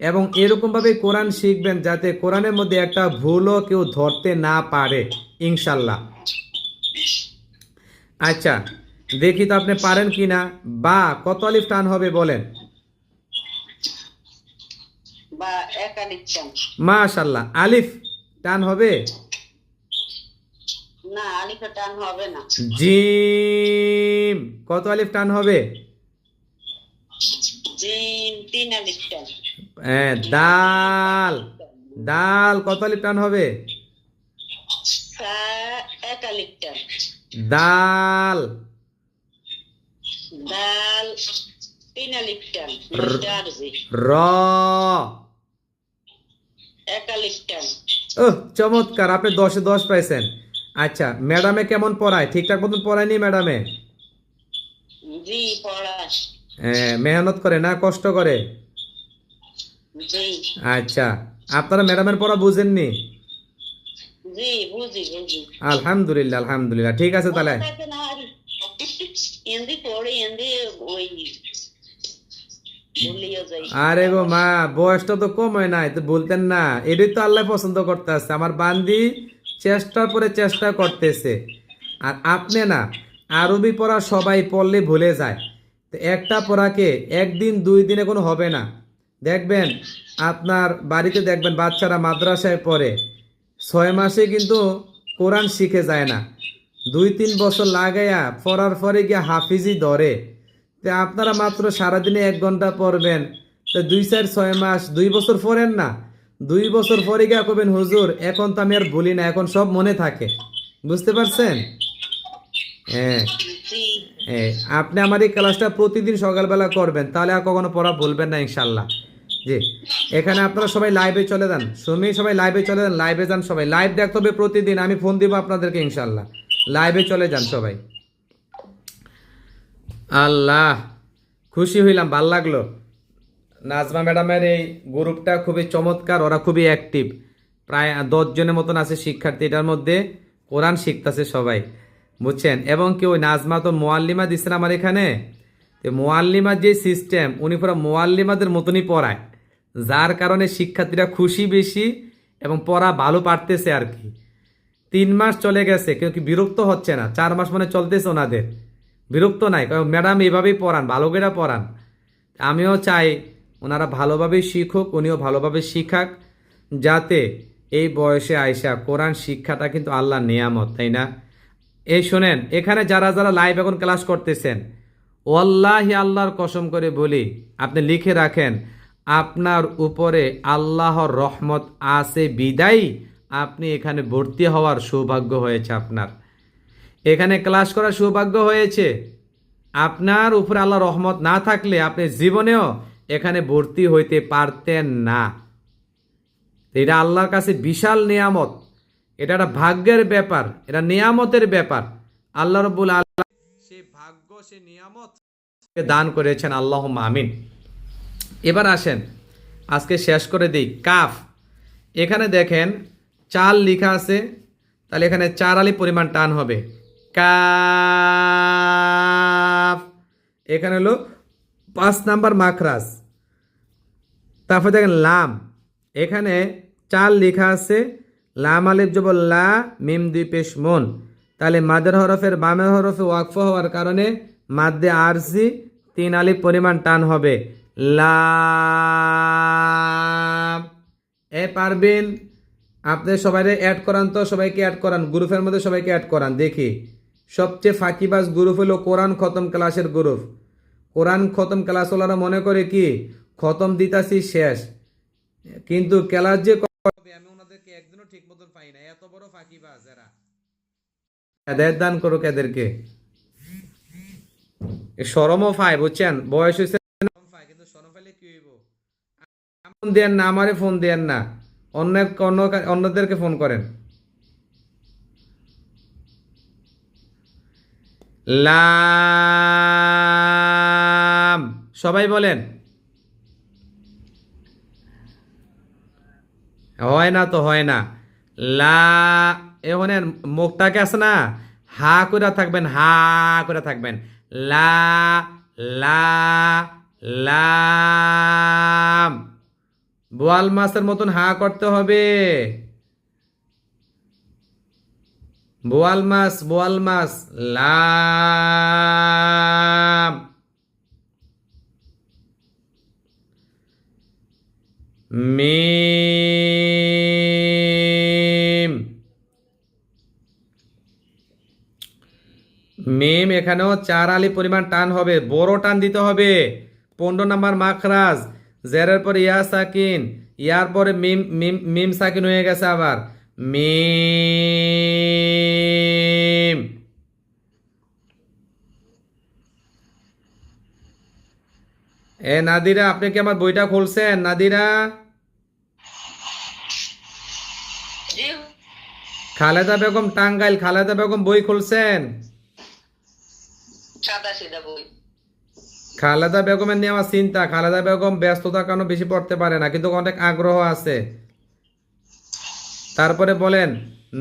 এবং এরকমভাবে কোরআন শিখবেন যাতে কোরআনের মধ্যে একটা ভুলও কেউ ধরতে না পারে, ইনশাল্লাহ। আচ্ছা, দেখি তো আপনি পারেন কিনা। বা কত আলিফ টান হবে বলেন? বা একাধিক টান। মাশাআল্লাহ, আলিফ টান হবে? না, আলিফে টান হবে না। জিম কত আলিফ টান হবে? জিম 3 আলিফ টান। দাল, দাল কত আলিফ টান হবে? সা 1 আলিফ টান। দাল, দাল 3 আলিফ টান। মজদারজি র, 1 আলিফ টান। চমৎকার, আপনি 10-এ 10 পাইছেন। আচ্ছা, ম্যাডামে কেমন পড়ায়? ঠিকঠাক মতন পড়ায়নি ম্যাডামে? জি, পড়া। মেহনত করে না কষ্ট করে? জি আচ্ছা, আপনারা ম্যাডামের পড়া বুঝেননি? জি, বুঝি। আলহামদুলিল্লাহ, আলহামদুলিল্লাহ, ঠিক আছে তাহলে। এন্দি পড়ে, এন্দি ওই ভুলিয়ে যাই। আরে গো মা, বয়সটা তো কম হয় নাই তো বলতেন না? এটাই তো আল্লাহ পছন্দ করতে আসছে, আমার বান্দি চেষ্টার পরে চেষ্টা করতেছে। আর আপনি না, আরবি পড়া সবাই পড়লে ভুলে যায়, তো একটা পড়াকে 1 দিন 2 দিনে কোনো হবে না। দেখবেন আপনার বাড়িতে দেখবেন বাচ্চারা মাদ্রাসায় পড়ে 6 মাসে কিন্তু কোরআন শিখে যায় না, 2-3 বছর লাগাইয়া পড়ার পরে গিয়ে হাফিজি ধরে। তো আপনারা মাত্র সারাদিনে 1 ঘন্টা পড়বেন, তো 2 4 6 মাস 2 বছর পড়েন না, 2 বছর পরে গিয়ে কবেন হুজুর এখন তো আমি আর বলি না, এখন সব মনে থাকে। বুঝতে পারছেন? হ্যাঁ, জি। আপনি আমার এই ক্লাসটা প্রতিদিন সকালবেলা করবেন, তাহলে আর কখনো পড়া বলবেন না ইনশাল্লাহ। জি, এখানে আপনারা সবাই লাইভে চলে যান, সুমি সবাই লাইভে চলে যান, লাইভে যান সবাই, লাইভ দেখতে হবে প্রতিদিন, আমি ফোন দিব আপনাদেরকে ইনশাল্লাহ। লাইভে চলে যান সবাই। আল্লাহ, খুশি হইলাম, ভাল লাগলো। নাজমা ম্যাডামের এই গ্রুপটা খুবই চমৎকার, ওরা খুবই অ্যাক্টিভ, প্রায় 10 জনের মতন আছে শিক্ষার্থী, এটার মধ্যে কোরআন শিখতেছে সবাই, বুঝছেন? এবং কি ওই নাজমা তো মোয়াল্লিমা দিচ্ছেন আমার এখানে, তো মোয়াল্লিমার যে সিস্টেম, উনি পুরো মোয়াল্লিমাদের মতনই পড়ায়, যার কারণে শিক্ষার্থীরা খুশি বেশি এবং পড়া ভালো পারতেছে আর কি। 3 মাস চলে গেছে, কেউ কি বিরক্ত হচ্ছে না? 4 মাস মানে চলতেছে ওনাদের, বিরক্ত নাই, কারণ ম্যাডাম এইভাবেই পড়ান, ভালো করে পড়ান। আমিও চাই ওনারা ভালোভাবে শিখুক, উনিও ভালোভাবে শিখাক, যাতে এই বয়সে আইসা কোরআন শিক্ষাটা কিন্তু আল্লাহর নিয়ামত, তাই না? এই শোনেন, এখানে যারা যারা লাইভ এখন ক্লাস করতেছেন, ওয়াল্লাহি আল্লাহর কসম করে বলি, আপনি লিখে রাখেন, আপনার উপরে আল্লাহর রহমত আছে বিদায়ী আপনি এখানে ভর্তি হওয়ার সৌভাগ্য হয়েছে আপনার, এখানে ক্লাস করার সৌভাগ্য হয়েছে। আপনার উপরে আল্লাহ রহমত না থাকলে আপনি জীবনেও এখানে ভর্তি হইতে পারতেন না। এটা আল্লাহর কাছে বিশাল নিয়ামত, এটা একটা ভাগ্যের ব্যাপার, এটা নিয়ামতের ব্যাপার। আল্লাহ রাব্বুল আলামিন সেই ভাগ্য, সেই নিয়ামত দান করেছেন, আল্লাহুম্মা আমিন। এবার আসেন আজকে শেষ করে দিই। কাফ, এখানে দেখেন 4 লেখা আছে, তাহলে এখানে 4 আলিফ পরিমাণ টান হবে, কাফ। এখানে হলো 5 নাম্বার মাখরাজ। তারপর দেখেন লাম, এখানে 4 লেখা আছে, লাম আলিফ জবর লা, মিম 2 পেশ মন, তাহলে মাদের হরফের বামের হরফে ওয়াকফ হওয়ার কারণে মাদ্দে আরজি 3 আলিফ পরিমাণ টান হবে, লাম। পারবেন আপনি সবাই অ্যাড করান, তো সবাইকে অ্যাড করান, গ্রুপের মধ্যে সবাইকে অ্যাড করান। দেখি সবচেয়ে ফাঁকিবাজ গ্রুপ হলো কোরআন খতম ক্লাসের গ্রুপ। কোরআন খতম ক্লাস ওলারা মনে করে কি খতম দিতাছি শেষ, কিন্তু ক্লাস যে আমি ওনাদেরকে একদিনও ঠিক মতন পাই না, এত বড় ফাঁকিবাজ এরা। হেদায়েত দান করুক এদেরকে, শরমও পায়, বুঝছেন? বয়স হয়েছে কিন্তু শরম পাইলে কি হইব? ফোন দেন না, আমারে ফোন দেন না, অন্যদেরকে ফোন করেন। লাম, সবাই বলেন। হয় না তো হয় না। লা, এখন মুখটাকে আছে না, হা করে থাকবেন, হা করে থাকবেন, লা লা লাম। বোয়াল মাছের মতন হা করতে হবে, বোয়াল মাছ, বোয়াল মাছ, লাম। মিম, মিম এখানেও 4 আলিফ পরিমাণ টান হবে, বড় টান দিতে হবে। 15 নাম্বার মাখরাজ, জেরের পরে ইয়া সাকিন, ইয়ার পরে মিম, মিম মিম সাকিন হয়ে গেছে আবার, মিম। নাদিরা, আপনি কি আমার বইটা খুলছেন নাদিরা? খালেদা বেগম টাঙ্গাইল, খালেদা বেগম বই খুলছেন? খালেদা বেগমের নিয়ে আমার চিন্তা, খালেদা বেগম ব্যস্ততার কারণে বেশি পড়তে পারে না, কিন্তু অনেক আগ্রহ আছে। তারপরে বলেন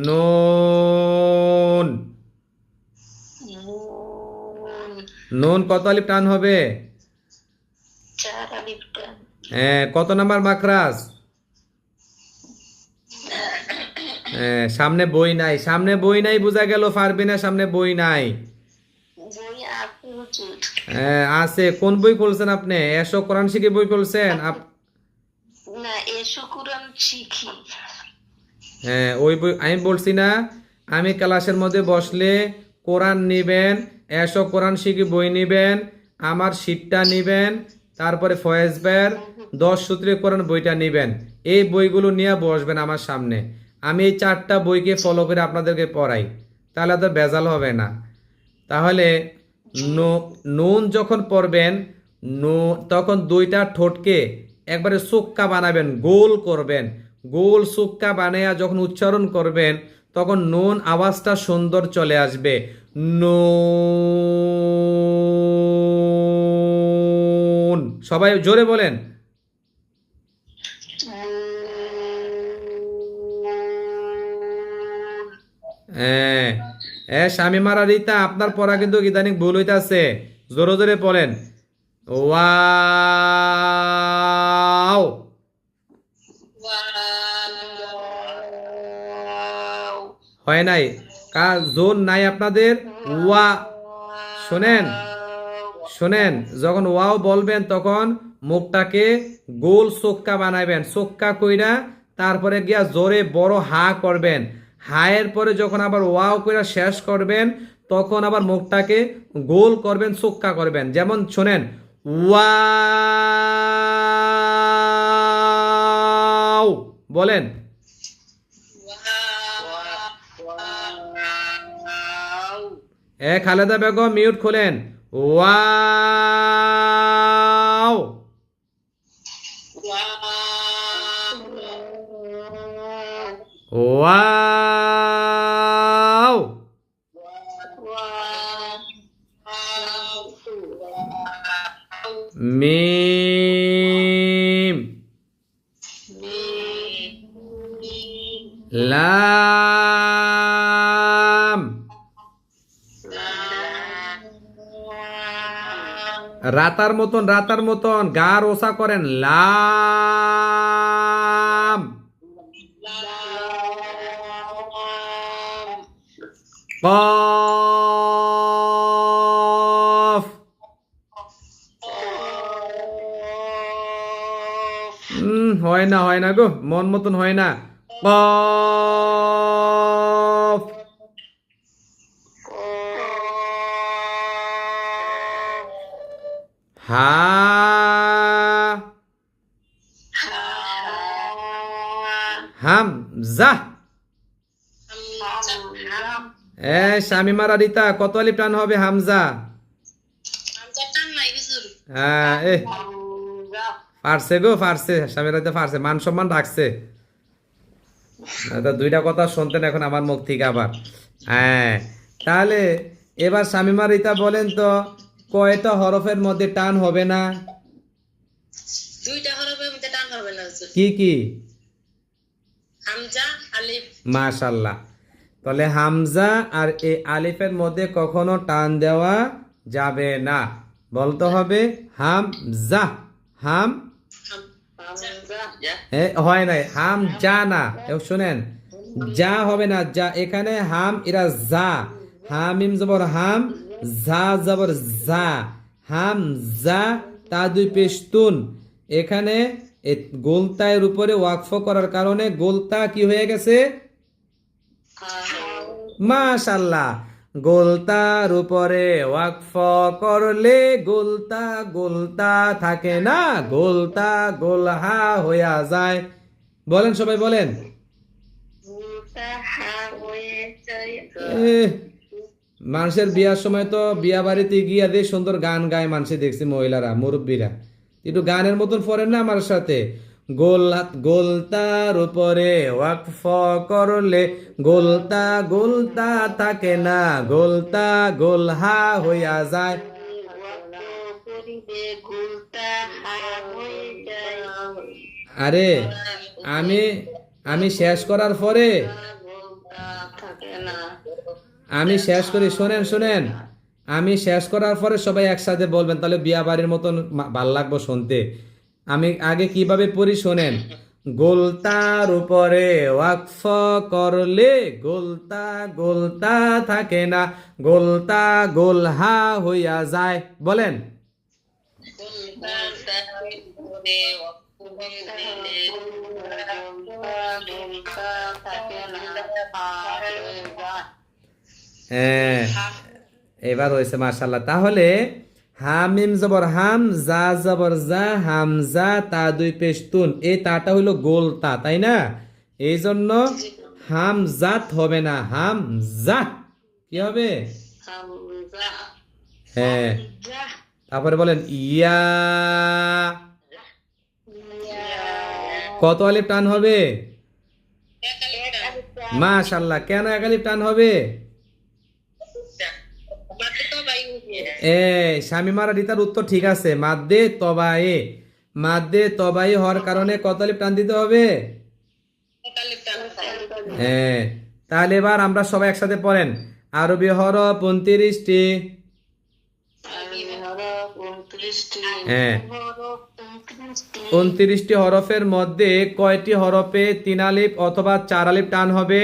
নুন, নুন কত আলিফ টান হবে? 4 আলিফ টান। কত নাম্বার মাখরাজ? সামনে বই নাই, সামনে বই নাই, বোঝা গেল পারবি না, সামনে বই নাই। আছে, কোন বই খুলছেন আপনি? এসো কোরআন শিখি বই খুলছেন? না, এসো কোরআন শিখি। ওই বই আমি বলছি না, আমি ক্লাসের মধ্যে বসলে কোরআন নিবেন, এসো কোরআন শিখি বই নিবেন, আমার শীটটা নেবেন, তারপরে ফয়েজ ভাইয়ের 10 সূত্রে কোরআন বইটা নেবেন। এই বইগুলো নিয়ে বসবেন আমার সামনে। আমি এই 4টা বইকে ফলো করে আপনাদেরকে পড়াই, তাহলে তো ভেজাল হবে না। তাহলে নুন যখন পড়বেন, তখন 2টা ঠোঁটকে একবারে চোক্কা বানাবেন, গোল করবেন। গোল চোক্কা বানাইয়া যখন উচ্চারণ করবেন, তখন নুন আওয়াজটা সুন্দর চলে আসবে। নুন, সবাই জোরে বলেন। হ্যাঁ, শামিমারা রিতা, আপনার পড়া কিন্তু ইদানিং ভুল হইতাছে, জোরে জোরে পড়েন। ওয়াও, হয় নাই, জোর নাই আপনাদের। ওয়া, শোনেন শোনেন, যখন ওয়াও বলবেন তখন মুখটাকে গোল চোক্কা বানাবেন, চোক্কা কইরা তারপরে গিয়া জোরে বড় হা করবেন। হায়ের পরে যখন আবার ওয়াও কইরা শেষ করবেন, তখন আবার মুখটাকে গোল করবেন, চোক্কা করবেন। যেমন শোনেন, ওয়াও বলেন। খালেদা বেগম মিউট খোলেন। ওয়াও, ওয়াও, মিম, লাম, রাতার মতন গার ওসা করেন, লাম, কফ, হয় না গো, মন মতন হয় না। কফ, হা, হামজা। শামিমারা রিতা, কত আলিফ টান হবে হামজা? পারছে গো, পারছে, শামিমারা রিতা পারছে, মান সম্মান রাখছে। 2টা কথা শুনতেন এখন আমার মুখ থেকে আবার। হ্যাঁ, তাহলে এবার শামিমা রিতা বলেন তো, কয়টা হরফের মধ্যে টান হবে না? 2টা হরফের মধ্যে টান হবে না। কি কি? হামজা, আলিফ। মাশাআল্লাহ। তাহলে হামজা আর এই আলিফের মধ্যে কখনো টান দেওয়া যাবে না, বলতে হবে হামজা। হয় নাই, হামজা না, শুনেন, যা হবে না, যা এখানে হাম, এরা যা, হামিম জবর হাম, যা জবর যা, হামজা, তা 2 পেশতুন। এখানে গোলতায়ের উপরে ওয়াকফ করার কারণে গোলতা কি হয়ে গেছে? মাশাআল্লাহ। গোলতার উপরে ওয়াকফ করলে গোলতা থাকে না, গোলতা গোলহা হইয়া যায়। বলেন সবাই বলেন। মানুষের বিয়ার সময় তো বিয়া বাড়িতে গিয়া দিয়ে সুন্দর গান গায় মানুষে, দেখছি মহিলারা, মুরব্বীরা, একটু গানের মতন পড়েন না আমার সাথে। গোলতার উপরে ওয়াকফ করলে গোলতা থাকে না, গোলতা গোলহা হইয়া যায়। আরে আমি শেষ করার পরে আমি শেষ করি, শোনেন, আমি শেষ করার পরে সবাই একসাথে বলবেন, তাহলে বিয়া বাড়ির মতন ভাল লাগবো শুনতে। আমি আগে কিভাবে পড়ি শোনেন। গোলতার উপরে ওয়াকফ করলে গোলতা থাকে না, গোলতা গোলহা হইয়া যায়। বলেন। এবার হয়েছে, মাশাআল্লাহ। তাহলে হামিম জবর হাম, জা জবর জা, হামজা তা দুই পেশ তুন, এই তাটা হইলো গোল তা, তাই না? এই জন্য জি হামজাত হবে না, হামজা কি হবে? হামজা হ্যাঁ, জা তারপরে বলেন ইয়া, ইয়া কত আলিফ টান হবে? এক আলিফ টান মাশাআল্লাহ, কেন এক আলিফ টান হবে? বাদ তো বাই হয়ে শামিমারা রিতার উত্তর ঠিক আছে, মাদ্দে তবায়ে, মাদ্দে তবায়ে হওয়ার কারণে কত আলিফ টান দিতে হবে? এক আলিফ টান হ্যাঁ, তাহলে এবার আমরা সবাই একসাথে পড়েন, আরবি হরফ 29টি। আরবি হরফ 29টি হ্যাঁ, হরফ 29টি। 29টি হরফের মধ্যে কয়টি হরফে 3 আলিফ অথবা 4 আলিফ টান হবে?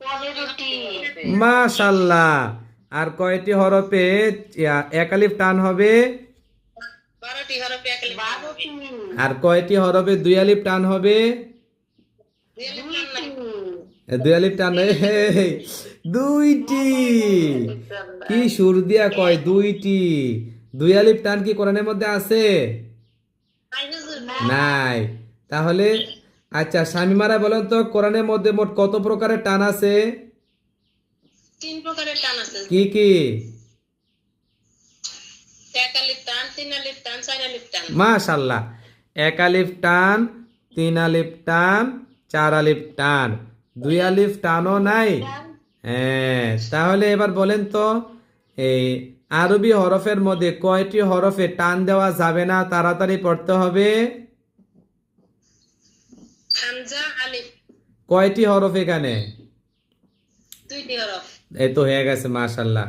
15টি। মাশাআল্লাহ। আর কয়টি হরফে 1 আলিফ টান হবে? 12টি হরফে এক আলিফ টান হবে 12টি। আর কয়টি হরফে 2 আলিফ টান হবে? দুই আলিফ টান নাই 2 আলিফ টান, এই, 2টি। কি সুর দিয়া কয় 2টি? 2 আলিফ টান কি কোরআনের মধ্যে আছে? নাই হুজুর নাই। তাহলে আচ্ছা, শামিমারা বলেন তো, কোরআনের মধ্যে মোট কত প্রকারের টান আছে? 3 প্রকারের টান আছে কি কি? এক আলিফ টান 3 আলিফ টান 4 আলিফ টান মাশাআল্লাহ, 1 আলিফ টান, 3 আলিফ টান, 4 আলিফ টান, 2 আলিফ টানও নাই। হ্যাঁ, তাহলে এবার বলেন তো, এই আরবি হরফের মধ্যে কয়টি হরফে টান দেওয়া যাবে না? তাড়াতাড়ি পড়তে হবে। হামজা আলিফ কয়টি হরফ এখানে? 2টি হরফ এই তো হয়ে গেছে, মাশাআল্লাহ।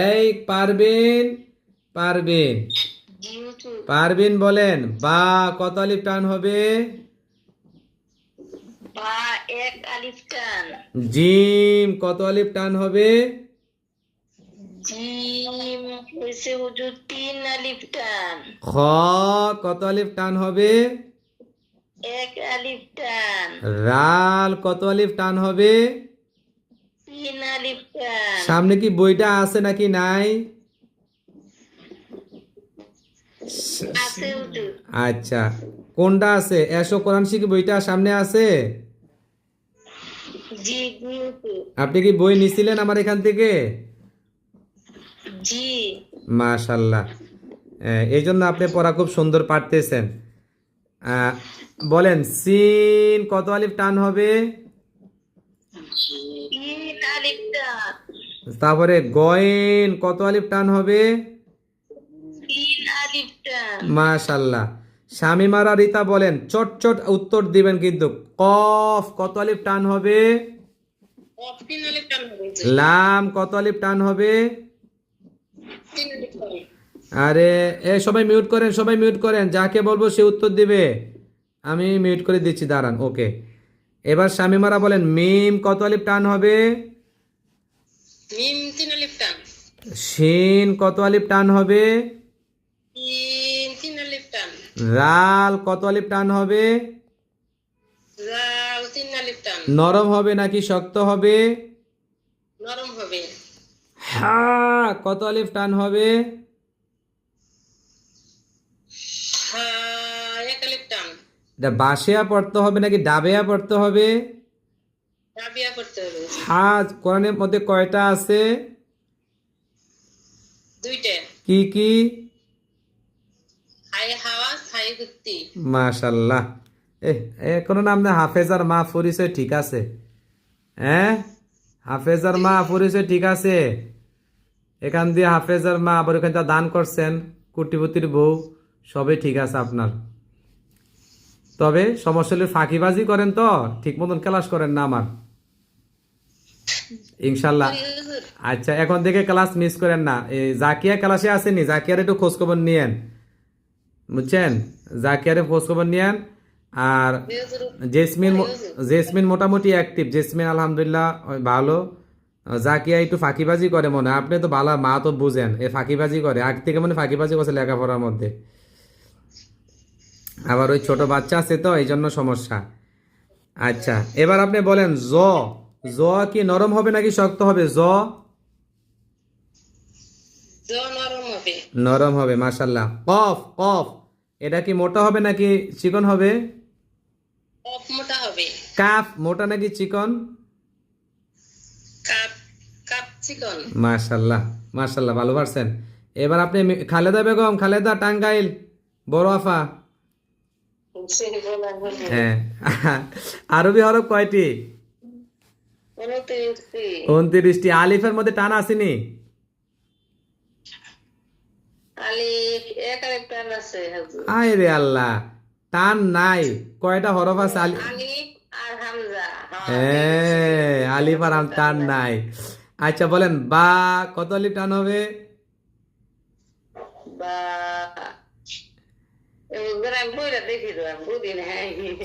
এই পারবিন, পারবিন, জি হুজুর। পারবিন বলেন, বা কত আলিফ টান হবে? বা 1 আলিফ টান। জিম কত আলিফ টান হবে? জিম হইছে হুজুর 3 আলিফ টান। খ কত আলিফ টান হবে? 1 আলিফ টান। রাল কত আলিফ টান হবে? 3 আলিফ টান। সামনে কি বইটা আছে নাকি নাই? আছে হুজুর। আচ্ছা, কোনটা আছে? এসো কোরআন শিখি বইটা সামনে আছে? জি জি হুজুর। আপনি কি বই নিছিলেন আমার এখান থেকে? জি। মাশাআল্লাহ, এই জন্য আপনি পড়া খুব সুন্দর পারতেছেন। বলেন সিন কত আলিফ টান হবে? 3 আলিফ টান। তারপরে গয়েন কত আলিফ টান হবে? 3 আলিফ টান। মাশাআল্লাহ। শামিমারা রিতা বলেন, চট চট উত্তর দিবেন কিন্তু। কফ কত আলিফ টান হবে? কফ 3 আলিফ টান হবে লাম কত আলিফ টান হবে? 3 আলিফ টান আরে সবাই মিউট করেন, সবাই মিউট করেন, যাকে বলবো সে উত্তর দিবে। আমি মিউট করে দিচ্ছি, দাঁড়ান। ওকে, এবার শামিমারা বলেন, মিম কত আলিফ টান হবে? মিম 3 আলিফ টান শিন কত আলিফ টান হবে? 3 আলিফ টান রাল কত আলিফ টান হবে? জাল 3 আলিফ টান নরম হবে নাকি শক্ত হবে? নরম হবে হা কত আলিফ টান হবে? হা 1 আলিফ টান এটা বাসেয়া পড়তে হবে নাকি ডাবেয়া পড়তে হবে? রাবিয়া করতে হবে হা কোরআনের মধ্যে কয়টা আছে? 2টা কি কি? হাই হাওয়াস হাই গুত্তি মাশাল্লাহ, কোনো নাম না, হাফেজার মা পরিচয় ঠিক আছে। হ্যাঁ, হাফেজার মা পরিচয় ঠিক আছে। এখান দিয়ে হাফেজার মা, আবার ওখান থেকে দান করছেন, কুটিপতির বউ, সবই ঠিক আছে আপনার। তবে সমস্যা হলে ফাঁকিবাজি করেন তো, ঠিক মতন ক্লাস করেন না আমার, ইনশাল্লাহ। হুজুর আচ্ছা, এখন থেকে ক্লাস মিস করেন না। এই জাকিয়া ক্লাসে আসেনি, জাকিয়ার একটু খোঁজখবর নিয়েন, বুঝছেন? জাকিয়ারে খোঁজখবর নিয়েন। আর হুজুর জেসমিন মোটামুটি অ্যাক্টিভ, জেসমিন আলহামদুলিল্লাহ ভালো। জাকিয়া একটু ফাঁকিবাজি করে মনে হয়, আপনি তো ভালো মা তো বুঝেন, এ ফাঁকিবাজি করে আগ থেকে, মানে ফাঁকিবাজি করছে লেখাপড়ার মধ্যে। আবার ওই ছোট বাচ্চা আছে তো, এই জন্য সমস্যা। আচ্ছা, এবার আপনি বলেন, জ জ কি নরম হবে নাকি শক্ত হবে? জ জ নরম নরম হবে মাশাল্লাহ। কফ কফ এটা কি মোটা হবে নাকি চিকন হবে? কফ মোটা হবে। কাফ মোটা নাকি চিকন? কাপ কাপ চিকন। মাশাল্লাহ মাশাল্লাহ, ভালো পারছেন। এবার আপনি খালেদা বেগম, খালেদা টাঙ্গাইল বড় আফা। হ্যাঁ আরবি হরফ কয়টি? 29টি। 29টি। আলিফের মধ্যে টান আসেনি? আলিফ এক আরেক টান আছে হুজুর। আয় রে আল্লাহ, টান নাই। কয়টা হরফ আছে আলিফ আর হামজা। হ্যাঁ আলিফ আর টান নাই। আচ্ছা বলেন বা কত আলিফ টান হবে? বা হুজুর আমি বইটা দেখি তো আমি বুঝি না।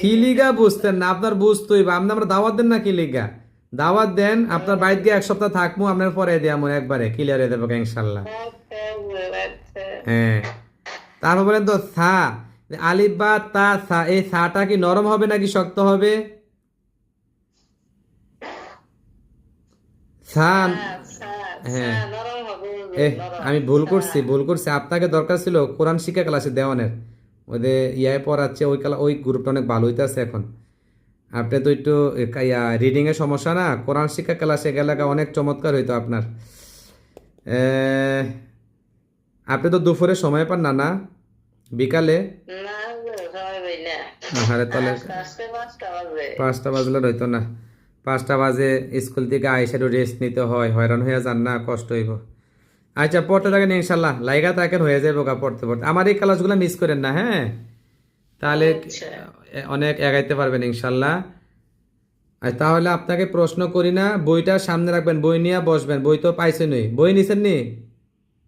কি লিগা বুঝতেন না? আপনার বুঝতেই বা আপনি আমরা দাওয়াত দেন না কি লিগা? দাওয়াত দেন, আপনার বাড়িতে গিয়ে এক সপ্তাহ থাকবো, আপনার পরে দিয়ে আমার একবারে ক্লিয়ার হয়ে যাবে ইনশাল্লাহ। আচ্ছা হুজুর, আচ্ছা। হ্যাঁ তারপর বলেন তো সা, আলিফ বা তা সা, এই সাটা কি নরম হবে নাকি শক্ত হবে? সা। আচ্ছা, হ্যাঁ নরম হবে হুজুর, নরম। আমি ভুল করছি, আপনাকে দরকার ছিল কোরআন শিক্ষা ক্লাসে দেওয়ানের, ওদের ইয়ায় পড়াচ্ছে ওই ওই গ্রুপটা অনেক ভালো হইতেছে এখন। আপনি তো একটু রিডিং এর সমস্যা না, কোরআন শিক্ষা ক্লাসে গেলে অনেক চমৎকার হইতো আপনার। আপনি তো দুপুরে সময় পান না না? বিকালে? না হুজুর, সময় পাই না। আরে তাহলে আস্তে আস্তে 5টা বাজে। 5টা বাজলে হইতো না? 5টা বাজে স্কুল থেকে আইসা একটু রেস্ট নিতে হয়, হয়রান হয়ে যান না, কষ্ট হইব। আচ্ছা পড়তে থাকেন ইনশাল্লাহ, লাইগা থাকেন, হয়ে যাবে পড়তে পড়তে। আমার এই ক্লাসগুলো মিস করেন না, হ্যাঁ? তাহলে আচ্ছা। অনেক এগাইতে পারবেন ইনশাল্লাহ। আর তাহলে আপনাকে প্রশ্ন করি না, বইটা সামনে রাখবেন, বই নিয়ে বসবেন। বই তো পাইছেনই, বই নিছেন নি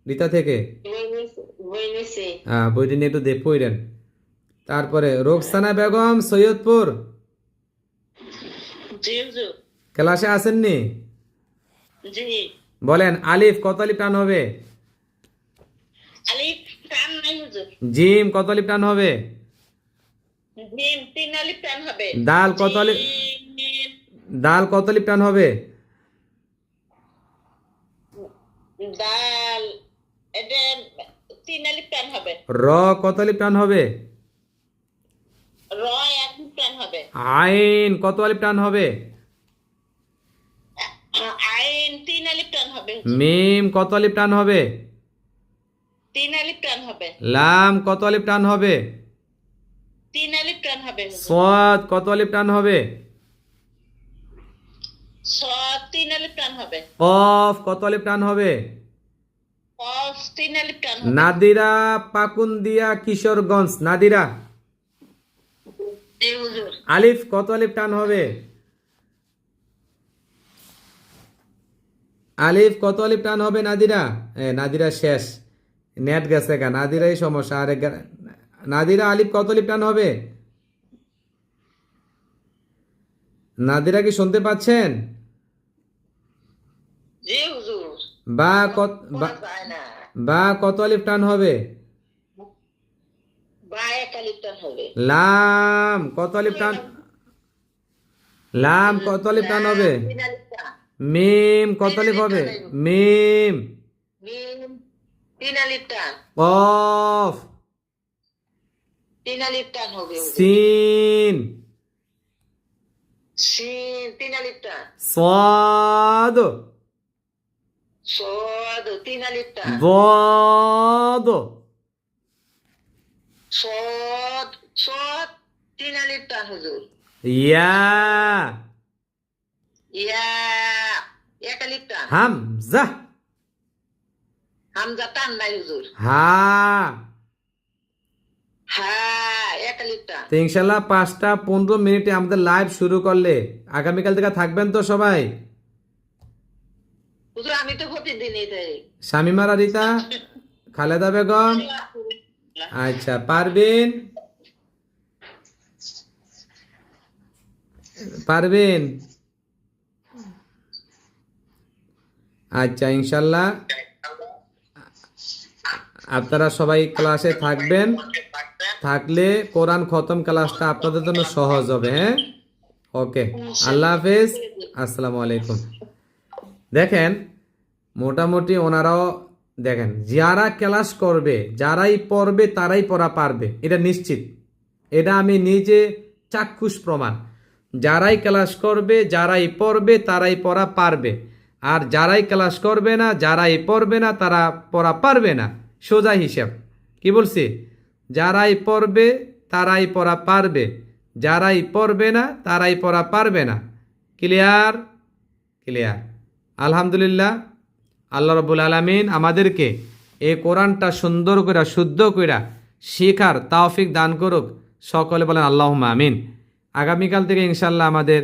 রিতা থেকে? বই নিছি। হ্যাঁ বইটি নিয়ে একটু পড়েন। তারপরে রোকসানা বেগম সৈয়দপুর জি হুজুর। ক্লাসে আসেননি? জি। বলেন আলিফ কত আলিফ টান হবে? আলিফ টান নাই হুজুর। জিম কত আলিফ টান হবে? জিম 3 আলিফ টান হবে। দাল কত আলিফ, জিম, দাল কত আলিফ টান হবে? দাল এটা 3 আলিফ টান হবে। র কত আলিফ টান হবে? র 1 আলিফ টান হবে। আইন কত আলিফ টান হবে? আইন 3 আলিফ টান হবে হুজুর। মিম কত আলিফ টান হবে? 3 আলিফ টান হবে। লাম কত আলিফ টান হবে? 3 আলিফ টান হবে হুজুর। সদ কত আলিফ টান হবে? সদ 3 আলিফ টান হবে। কফ কত আলিফ টান হবে? কফ 3 আলিফ টান হবে। নাদিরা পাকুন্দিয়া কিশোরগঞ্জ, নাদিরা জি হুজুর। আলিফ কত আলিফ টান হবে? আলিফ কত আলিফ টান হবে নাদিরা? নাদিরা শেষ, নেট গেছে গা, নাদিরাই সমস্যা। আরে নাদিরা আলিফ কত আলিফ টান হবে? নাদিরা কি শুনতে পাচ্ছেন? জি হুজুর। বা কত যায় না। বা কত আলিফ টান হবে? বা 1 আলিফ টান হবে। লাম কত আলিফ টান, লাম কত আলিফ টান হবে? 3 আলিফ টান। মিম কত আলিফ হবে? মিম। মিম 3 আলিফ টান। কফ। 3 আলিফ টান হবে হুজুর। সিন। শিন 3 আলিফ টান। صاد সদ 3 আলিফ টান। ضاد সদ সদ 3 আলিফ টান হুজুর। يا ইয়া 1 আলিফ টান। همزة হামজা টান নাই হুজুর। ها। হ্যাঁ 1 আলিফ টান। তো ইনশাল্লাহ 5টা 15 মিনিটে আমাদের লাইভ শুরু করলে আগামীকাল থেকে থাকবেন তো সবাই? হুজুর আমি তো প্রতিদিনই দেই। শামিমা রিতা, খালেদা বেগম, আচ্ছা পারবেন, পারবেন। আচ্ছা ইনশাল্লাহ আপনারা সবাই ক্লাসে থাকবেন, থাকলে কোরআন খতম ক্লাসটা আপনাদের জন্য সহজ হবে। হ্যাঁ ওকে, আল্লাহ হাফেজ, আসসালামু আলাইকুম। দেখেন মোটামুটি ওনারাও দেখেন, যারা ক্লাস করবে, যারাই পড়বে তারাই পড়া পারবে, এটা নিশ্চিত। এটা আমি নিজে চাক্ষুষ প্রমাণ। যারাই ক্লাস করবে, যারাই পড়বে তারাই পড়া পারবে, আর যারাই ক্লাস করবে না, যারাই পড়বে না তারা পড়া পারবে না। সোজা হিসাব। কি বলছি? যারাই পড়বে তারাই পড়া পারবে, যারাই পড়বে না তারাই পড়া পারবে না। ক্লিয়ার? ক্লিয়ার। আলহামদুলিল্লাহ। আল্লাহ রাব্বুল আলামিন আমাদেরকে এই কোরআনটা সুন্দর করে শুদ্ধ করে শেখার তৌফিক দান করুক। সকলে বলেন আল্লাহুম্মা আমিন। আগামীকাল থেকে ইনশাল্লাহ আমাদের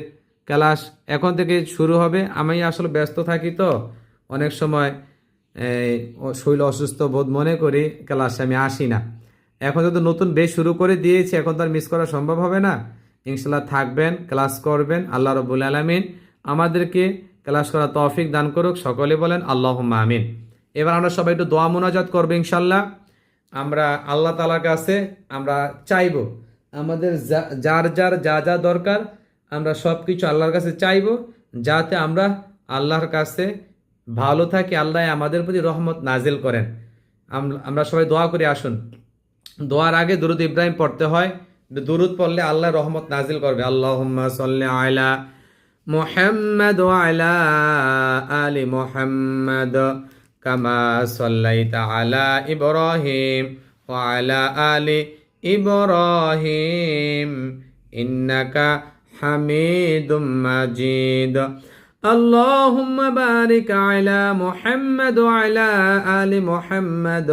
ক্লাস এখন থেকে শুরু হবে। আমি আসলে ব্যস্ত থাকি, তো অনেক সময় শরীর অসুস্থ বোধ মনে করি ক্লাসে আমি আসি না। এখন যদি নতুন বেশ শুরু করে দিয়েছি, এখন তো আর মিস করা সম্ভব হবে না। ইনশাল্লাহ থাকবেন, ক্লাস করবেন। আল্লাহ রাব্বুল আলামিন আমাদেরকে ক্লাস করা তৌফিক দান করুক। সকলে বলেন আল্লাহুম্মা আমিন। এবার আমরা সবাই একটু দোয়া মুনাজাত করবো ইনশাল্লাহ। আমরা আল্লাহ তাআলার কাছে আমরা চাইব, আমাদের যার যার যা যা দরকার আমরা সব কিছু আল্লাহর কাছে চাইব, যাতে আমরা আল্লাহর কাছে ভালো থাকি, আল্লাহ আমাদের প্রতি রহমত নাজিল করেন। আমরা সবাই দোয়া করে আসুন। দোয়ার আগে দুরূদ ইব্রাহিম পড়তে হয়। দুরূদ পড়লে আল্লাহ রহমত নাজিল করবে। আল্লাহুম্মা সাল্লি আলা মুহাম্মাদ ওয়া আলা আলি মুহাম্মাদ কামা সাল্লাইতা আলা ইব্রাহিম ওয়া আলা আলি ইব্রাহিম ইন্নাকা হামিদুম মাজিদ। আল্লাহুম্মা বারিক আলা মুহাম্মাদ ওয়া আলা আলি মুহাম্মাদ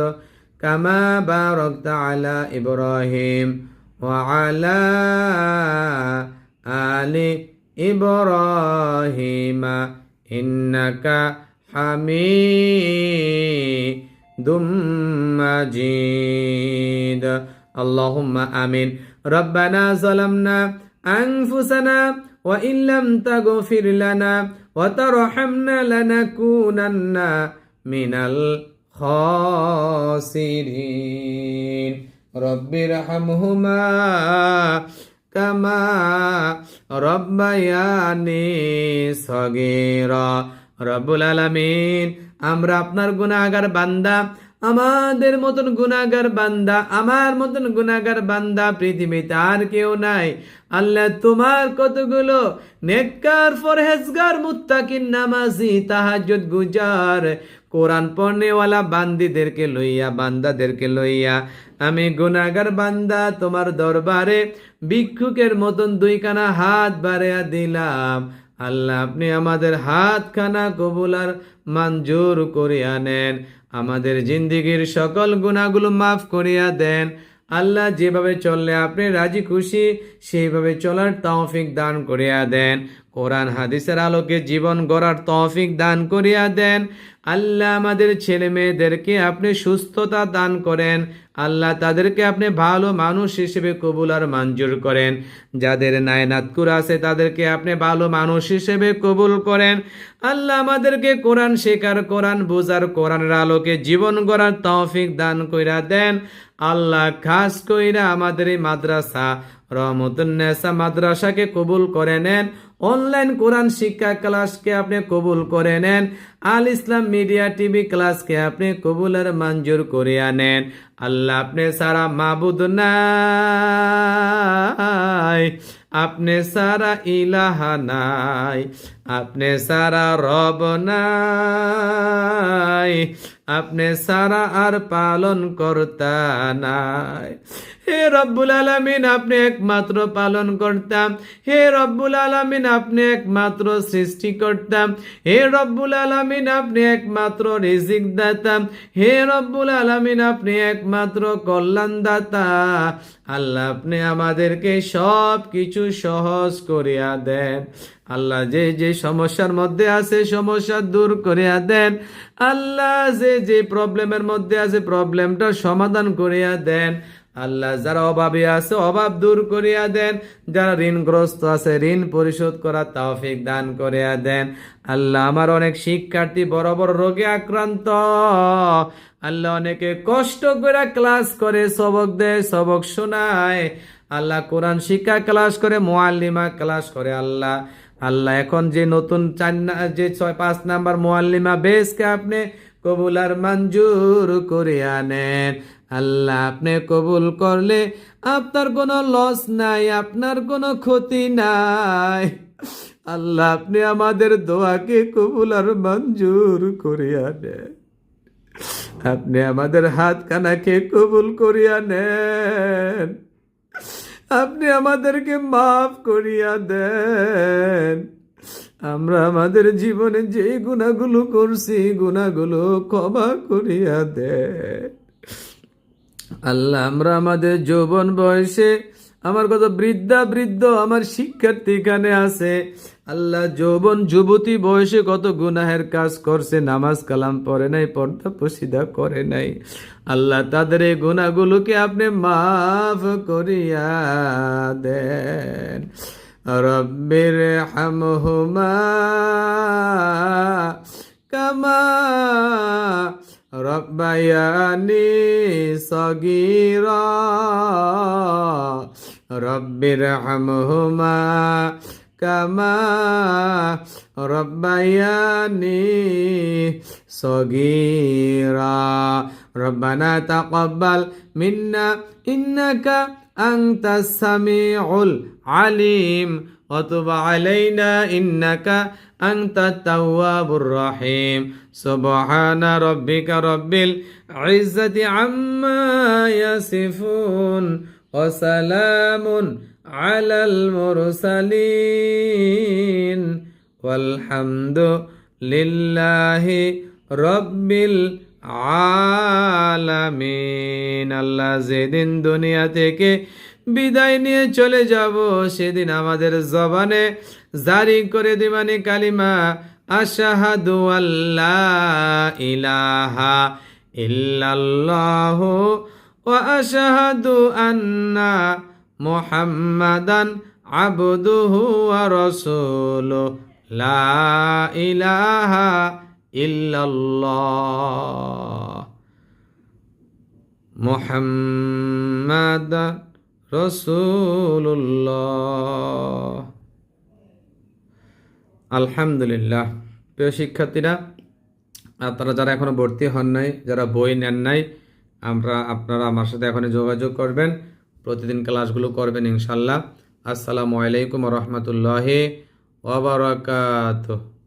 কামা বারাকতা আলা ইব্রাহিম ওয়া আলা আলি ইব্রাহিম ইন্নাকা হামিদুম মাজিদ। আল্লাহুম্মা আমিন। রব্বানা যালামনা আনফুসানা ওয়া ইল্লাম তাগফির লানা ওয়া তারহামনা লানাকুনান্না মিনাল খাসিরিন। রব্বিরহামহুমা কামা রব্বায়ানি সগীরা। রব্বুল আলামিন, আমরা আপনার গুনাহগার বান্দা, আমাদের মতন গুনাহগার বান্দা, আমার মতন গুনাহগার বান্দা পৃথিবীতে আর কেউ নাই। আল্লাহ, তোমার কতগুলো নেককার ফরহেজগার মুত্তাকিন নামাজি তাহাজ্জুদ গুজার কোরআন পড়নেওয়ালা বান্দিদেরকে লইয়া, বান্দাদেরকে লইয়া আমি গুনাহগার বান্দা তোমার দরবারে ভিক্ষুকের মতন দুইখানা হাত বাড়াইয়া দিলাম। আল্লাহ, আপনি আমাদের হাতখানা কবুল আর মঞ্জুর করিয়া নেন। আমাদের জিন্দিগির সকল গুনাহগুলো মাফ করিয়া দেন। আল্লাহ, যেভাবে চললে আপনি রাজি খুশি সেইভাবে চলার তৌফিক দান করিয়া দেন। কোরআন হাদিসের আলোকে জীবন গড়ার তৌফিক দান করিয়া দেন। আল্লাহ, আমাদের ছেলে মেয়েদেরকে আপনি সুস্থতা দান করেন। আল্লাহ, তাদেরকে আপনি ভালো মানুষ হিসেবে কবুল আর মঞ্জুর করেন। যাদের নায়নাতকুর আছে তাদেরকে আপনি ভালো মানুষ হিসেবে কবুল করেন। আল্লাহ, আমাদেরকে কোরআন শেখার, কোরআন বোঝার, কোরআনের আলোকে জীবন গড়ার তৌফিক দান কইরা দেন। আল্লাহ, খাস কইরা আমাদের এই মাদ্রাসা রহমতুন্নেসা মাদ্রাসাকে কবুল করে নেন। অনলাইন কোরআন শিক্ষা ক্লাসকে আপনি কবুল করে নেন। আল ইসলাম মিডিয়া টিভি ক্লাসকে আপনি কবুল আর মঞ্জুর করিয়া নেন। আল্লাহ, আপনি সারা মাবুদ নাই, আপনি সারা ইলাহা নাই, আপনি সারা রব নাই, আপনি সারা আর পালন কর্তা নাই। হে রব্বুল আলামিন, আপনি একমাত্র পালন করতাম। হে রব্বুল আলামিন, আপনি একমাত্র সৃষ্টি করতাম। হে রব্বুল আলামিন, আপনি একমাত্র রিজিক দাতা। হে রব্বুল আলামিন, আপনি একমাত্র কল্যাণ দাতা। আল্লাহ, আপনি আমাদেরকে সব কিছু সহজ করিয়া দেন। আল্লাহ, যে যে সমস্যার মধ্যে আছে সমস্যা দূর করিয়া দেন। আল্লাহ, যে যে প্রবলেমের মধ্যে আছে প্রবলেমটা সমাধান করিয়া দেন। আল্লাহ, যারা অভাবে আছে অভাব দূর করিয়া দেন। যারা ঋণগ্রস্ত আছে ঋণ পরিশোধ করা তৌফিক দান করিয়া দেন। আল্লাহ, আমার অনেক শিক্ষার্থী বড় বড় রোগে আক্রান্ত। আল্লাহ, অনেকে কষ্ট করে ক্লাস করে, সবক দেয়, সবক শোনায়। আল্লাহ, কোরআন শিক্ষা ক্লাস করে, মুআল্লিমা ক্লাস করে। আল্লাহ, এখন যে নতুন 5 নাম্বার মুআল্লিমা বেসকে আপনি কবুল আর মঞ্জুর করে আনেন। আল্লাহ আপনি কবুল করলে আপনার কোনো লস নাই, আপনার কোনো ক্ষতি নাই। আল্লাহ আপনি আমাদের দোয়াকে কবুল আর মঞ্জুর করে আনেন। আপনি আমাদের হাত কানাকে কবুল করিয়া নেন। আপনি আমাদেরকে মাফ করিয়া দেন। আমরা আমাদের জীবনে যে গুনাহগুলো করছি গুনাহগুলো ক্ষমা করিয়া দেন। আল্লাহ আমরা আমাদের যৌবন বয়সে, আমার কত বৃদ্ধ আমার শিক্ষার্থী এখানে আছে, আল্লাহ যৌবন যুবতী বয়সে কত গুনাহের কাজ করছে, নামাজ কালাম পড়ে নাই, পর্দা পশিদা করে নাই। আল্লাহ তাদের এই গুনাহগুলোকে আপনি মাফ করিয়া দেন। রব্বির হামহুমা কামা রব্বায়ানি সগীরা। রব্বির হামহুমা কামা রব্বায়ানি সগীরা। রব্বানা তাকাব্বাল মিন্না ইন্নাকা আনতাস সামিউল আলিম ওয়া তুব আলাইনা ইন্নাকা আনতাত তাওয়াবুর রহিম। সুবহানা রাব্বিকা রাব্বিল ইজ্জাতি আম্মা ইয়াসিফুন ওয়া সালামুন আলাল মুরসালিন ওয়ালহামদু লিল্লাহি রাব্বিল আলামিন। আল্লাহ যেদিন দুনিয়া থেকে বিদায় নিয়ে চলে যাব সেদিন আমাদের জবানে জারি করে দিবানি কালিমা আশহাদু আল্লা ইলাহা ইল্লাল্লাহু ওয়া আশহাদু আন্না মুহাম্মাদান আবদুহু ওয়া রাসূলুহু লা ইলাহা ইল্লাল্লাহ মুহাম্মাদান রাসূলুল্লাহ। আলহামদুলিল্লাহ। প্রিয় শিক্ষার্থীরা, আপনারা যারা এখনো ভর্তি হন নাই, যারা বই নেন নাই, আপনারা আমার সাথে এখনই যোগাযোগ করবেন, প্রতিদিন ক্লাসগুলো করবেন ইনশাল্লাহ। আসসালামু আলাইকুম ওয়া রাহমাতুল্লাহি ওয়া বারাকাতুহু।